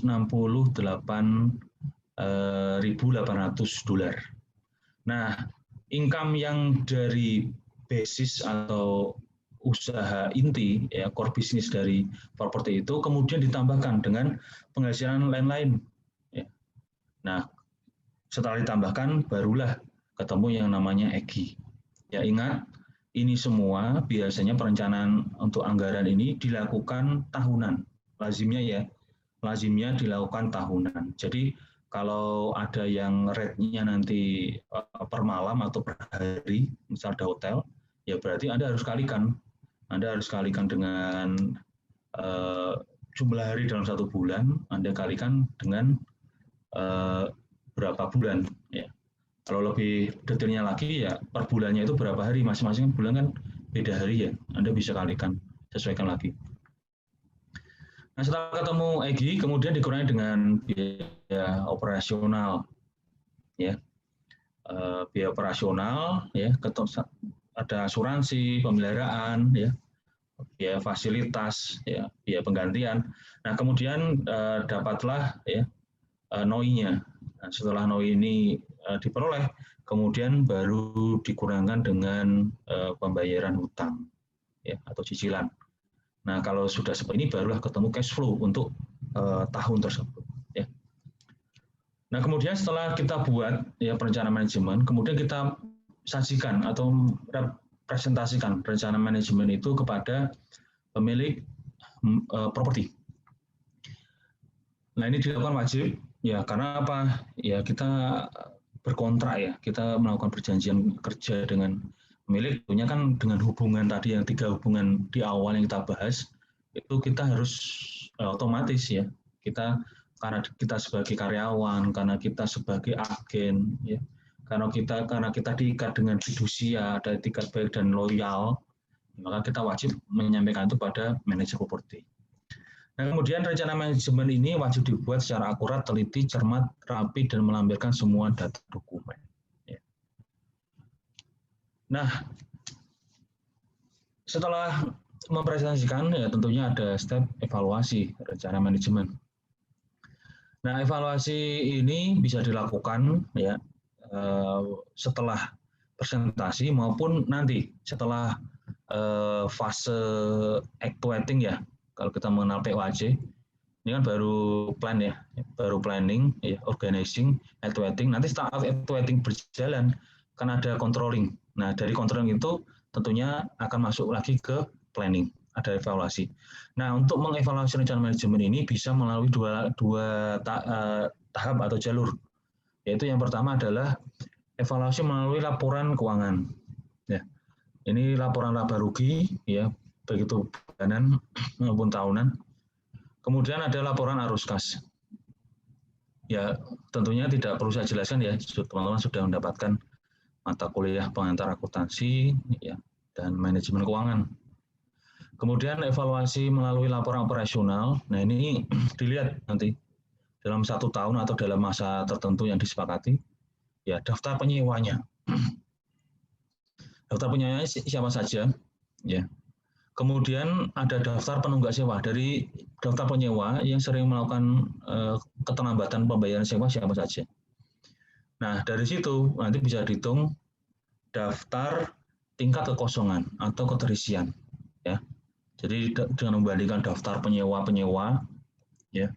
Nah, income yang dari basis atau usaha inti ya, core business dari properti itu kemudian ditambahkan dengan penghasilan lain-lain. Nah, setelah ditambahkan barulah ketemu yang namanya EGI. Ya, ingat, ini semua biasanya perencanaan untuk anggaran ini dilakukan tahunan. Lazimnya dilakukan tahunan. Jadi Kalau ada yang rate-nya nanti per malam atau per hari, misal ada hotel, ya berarti Anda harus kalikan. Anda harus kalikan dengan jumlah hari dalam 1 bulan, Anda kalikan dengan berapa bulan. Ya. Kalau lebih detailnya lagi, ya per bulannya itu berapa hari, masing-masing bulan kan beda hari ya, Anda bisa kalikan, sesuaikan lagi. Nah, setelah ketemu EGI, kemudian dikurangi dengan biaya operasional, ya, biaya operasional, ya, ada asuransi, pemeliharaan, ya, biaya fasilitas, ya, biaya penggantian. Nah, kemudian dapatlah ya NOI-nya. Nah, setelah NOI ini diperoleh, kemudian baru dikurangkan dengan pembayaran hutang, ya, atau cicilan. Nah, kalau sudah seperti ini barulah ketemu cash flow untuk tahun tersebut. Ya. Nah, kemudian setelah kita buat ya perencanaan manajemen, kemudian kita sajikan atau presentasikan rencana manajemen itu kepada pemilik properti. Nah, ini dilakukan wajib ya, karena apa? Ya, kita berkontrak ya, kita melakukan perjanjian kerja dengan pemilik, tentunya kan dengan hubungan tadi yang 3 hubungan di awal yang kita bahas, itu kita harus otomatis ya, kita karena kita sebagai karyawan, karena kita sebagai agen, ya, karena kita diikat dengan fidusia, ada etikat baik dan loyal, maka kita wajib menyampaikan itu pada manajer properti. Nah, kemudian rencana manajemen ini wajib dibuat secara akurat, teliti, cermat, rapi, dan melampirkan semua data dokumen. Nah, setelah mempresentasikan, ya tentunya ada step evaluasi rencana manajemen. Nah, evaluasi ini bisa dilakukan ya setelah presentasi maupun nanti setelah fase actuating ya. Kalau kita mengenal POAC, ini kan baru plan ya, baru planning, ya, organizing, actuating. Nanti setelah actuating berjalan, kan ada controlling. Nah, dari controlling itu tentunya akan masuk lagi ke planning, ada evaluasi. Nah, untuk mengevaluasi rencana manajemen ini bisa melalui dua tahap atau jalur. Yaitu yang pertama adalah evaluasi melalui laporan keuangan. Ya. Ini laporan laba rugi, ya, baik itu bulanan maupun tahunan. Kemudian ada laporan arus kas. Ya, tentunya tidak perlu saya jelaskan ya, teman-teman sudah mendapatkan mata kuliah pengantar akuntansi ya, dan manajemen keuangan. Kemudian evaluasi melalui laporan operasional. Nah, ini dilihat nanti dalam 1 tahun atau dalam masa tertentu yang disepakati, ya daftar penyewanya. Daftar penyewanya siapa saja, ya. Kemudian ada daftar penunggak sewa. Dari daftar penyewa yang sering melakukan keterlambatan pembayaran sewa siapa saja. Nah, dari situ nanti bisa dihitung daftar tingkat kekosongan atau keterisian. Ya. Jadi dengan membandingkan daftar penyewa-penyewa, ya,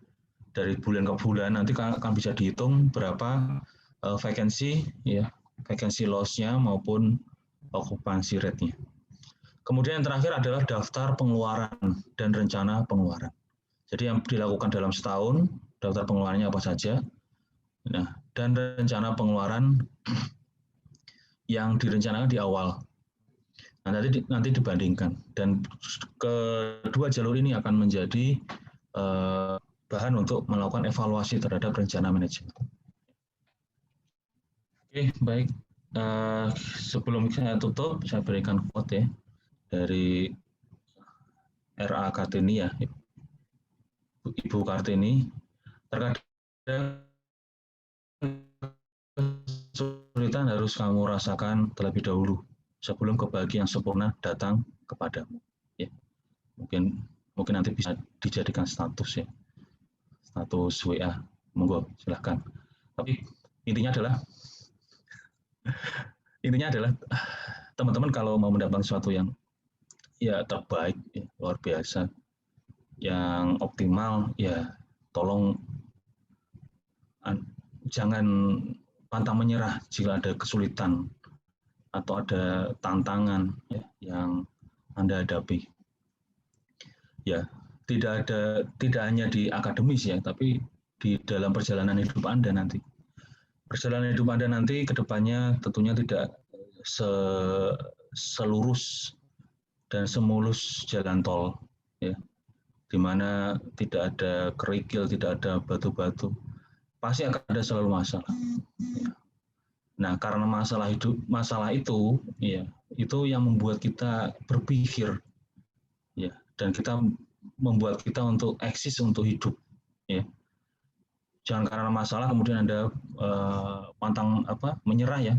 dari bulan ke bulan nanti akan bisa dihitung berapa vacancy, ya, vacancy loss-nya maupun occupancy rate-nya. Kemudian yang terakhir adalah daftar pengeluaran dan rencana pengeluaran. Jadi yang dilakukan dalam setahun, daftar pengeluarannya apa saja, nah, dan rencana pengeluaran yang direncanakan di awal. Nah, nanti dibandingkan. Dan kedua jalur ini akan menjadi bahan untuk melakukan evaluasi terhadap rencana manajemen. Oke, baik. Sebelum saya tutup, saya berikan quote ya dari R.A. Kartini ya, Ibu Kartini. Terkadang kesulitan harus kamu rasakan terlebih dahulu sebelum kebahagiaan sempurna datang kepadamu. Ya, mungkin nanti bisa dijadikan status ya, status WA. Monggo silahkan. Tapi intinya adalah teman-teman kalau mau mendapatkan sesuatu yang ya terbaik, ya, luar biasa, yang optimal, ya tolong jangan pantang menyerah jika ada kesulitan atau ada tantangan ya, yang Anda hadapi. Ya, tidak hanya di akademis ya, tapi di dalam perjalanan hidup Anda nanti. Perjalanan hidup Anda nanti ke depannya tentunya tidak selurus dan semulus jalan tol, ya, di mana tidak ada kerikil, tidak ada batu-batu, pasti akan ada selalu masalah. Ya. Nah, karena masalah itu, ya, itu yang membuat kita berpikir, ya, dan membuat kita untuk eksis, untuk hidup, ya. Jangan karena masalah kemudian Anda menyerah, ya,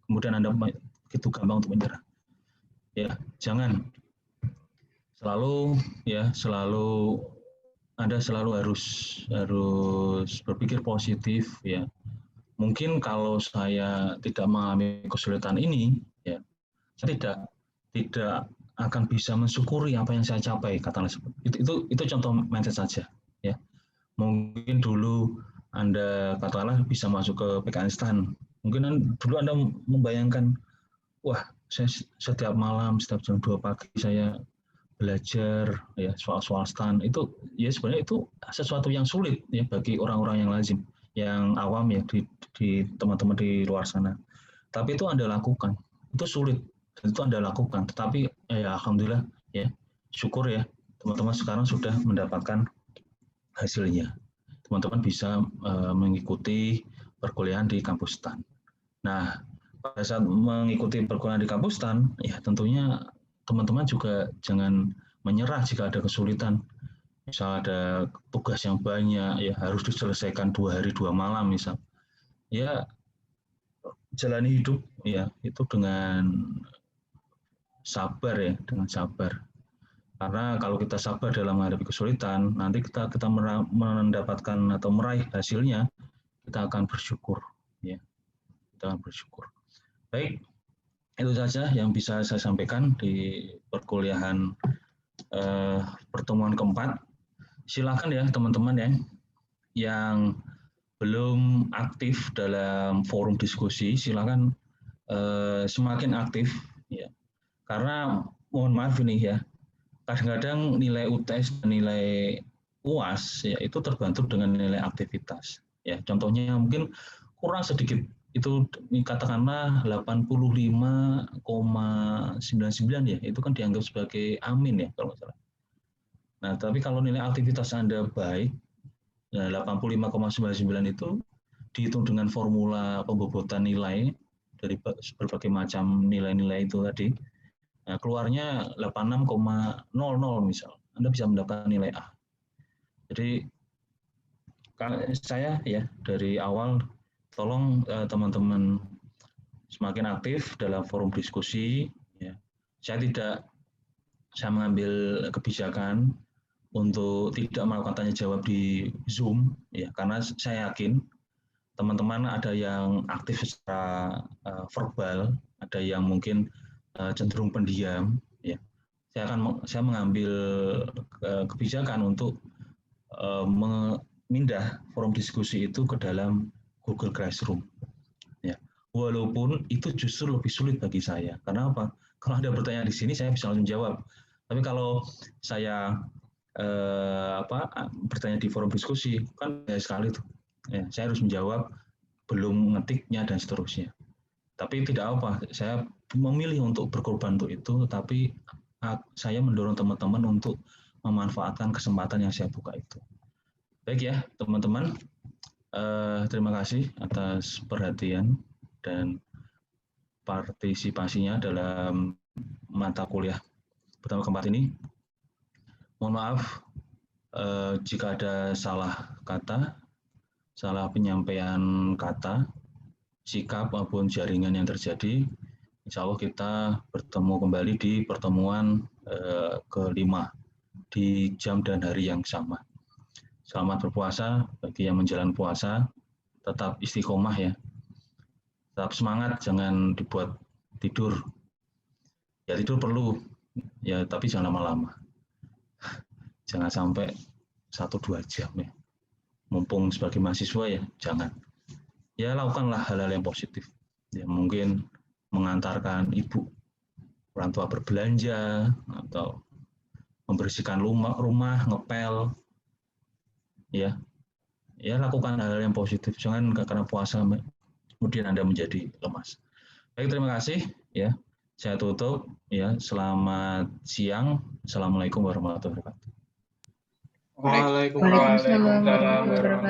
kemudian Anda begitu gampang untuk menyerah. Ya, jangan. Selalu Anda selalu harus berpikir positif, ya. Mungkin kalau saya tidak mengalami kesulitan ini, ya, saya tidak akan bisa mensyukuri apa yang saya capai, katakanlah itu contoh mindset saja, ya. Mungkin dulu Anda katakanlah bisa masuk ke PKN, mungkin dulu Anda membayangkan, wah, saya setiap malam, setiap jam 2 pagi saya belajar, ya, soal stan, itu ya sebenarnya itu sesuatu yang sulit, ya, bagi orang-orang yang lazim, yang awam, ya, di teman-teman di luar sana. Tapi itu Anda lakukan, itu sulit, itu Anda lakukan. Tetapi ya alhamdulillah, ya, syukur, ya, teman-teman sekarang sudah mendapatkan hasilnya. Teman-teman bisa mengikuti perkuliahan di kampus STAN. Nah, pada saat mengikuti perkuliahan di kampus STAN, ya tentunya teman-teman juga jangan menyerah jika ada kesulitan. Misal ada tugas yang banyak, ya, harus diselesaikan 2 hari 2 malam misal. Ya, jalani hidup, ya, itu dengan sabar, ya, dengan sabar. Karena kalau kita sabar dalam menghadapi kesulitan, nanti kita mendapatkan atau meraih hasilnya, kita akan bersyukur, ya. Kita akan bersyukur. Baik, itu saja yang bisa saya sampaikan di perkuliahan pertemuan keempat. Silakan, ya, teman-teman, ya, yang belum aktif dalam forum diskusi, silakan semakin aktif, ya. Karena mohon maaf ini, ya, kadang-kadang nilai UTS dan nilai UAS, ya, itu terbantu dengan nilai aktivitas. Ya, contohnya mungkin kurang sedikit, itu katakanlah 85,99, ya, itu kan dianggap sebagai amin, ya, kalau nggak salah. Nah, tapi kalau nilai aktivitas Anda baik, ya, 85,99 itu dihitung dengan formula pembobotan nilai dari berbagai macam nilai-nilai itu tadi, nah, keluarnya 86,00 misal, Anda bisa mendapatkan nilai A. Jadi saya, ya, dari awal tolong teman-teman semakin aktif dalam forum diskusi, ya. Saya mengambil kebijakan untuk tidak melakukan tanya jawab di Zoom, ya, karena saya yakin teman-teman ada yang aktif secara verbal, ada yang mungkin cenderung pendiam, ya. Saya mengambil kebijakan untuk memindah forum diskusi itu ke dalam Google Classroom, ya. Walaupun itu justru lebih sulit bagi saya. Karena apa? Kalau Anda bertanya di sini, saya bisa langsung jawab. Tapi kalau saya bertanya di forum diskusi, kan banyak sekali tuh, ya, saya harus menjawab, belum ngetiknya dan seterusnya. Tapi tidak apa, saya memilih untuk berkorban untuk itu, tapi saya mendorong teman-teman untuk memanfaatkan kesempatan yang saya buka itu. Baik, ya, teman-teman, terima kasih atas perhatian dan partisipasinya dalam mata kuliah pertama keempat ini. Mohon maaf jika ada salah kata, salah penyampaian kata, sikap maupun jaringan yang terjadi. Insya Allah kita bertemu kembali di pertemuan kelima di jam dan hari yang sama. Selamat berpuasa bagi yang menjalani puasa, tetap istiqomah, ya. Tetap semangat, jangan dibuat tidur. Ya, tidur perlu, ya, tapi jangan lama-lama. Jangan sampai 1-2 jam, ya. Mumpung sebagai mahasiswa, ya, jangan. Ya, lakukanlah hal-hal yang positif. Ya, mungkin mengantarkan ibu orang tua berbelanja atau membersihkan rumah, ngepel, ya. ya lakukan hal yang positif, jangan karena puasa kemudian Anda menjadi lemas. Baik, terima kasih ya. Saya tutup ya. Selamat siang. Assalamualaikum warahmatullahi wabarakatuh. Waalaikumsalam warahmatullahi wabarakatuh.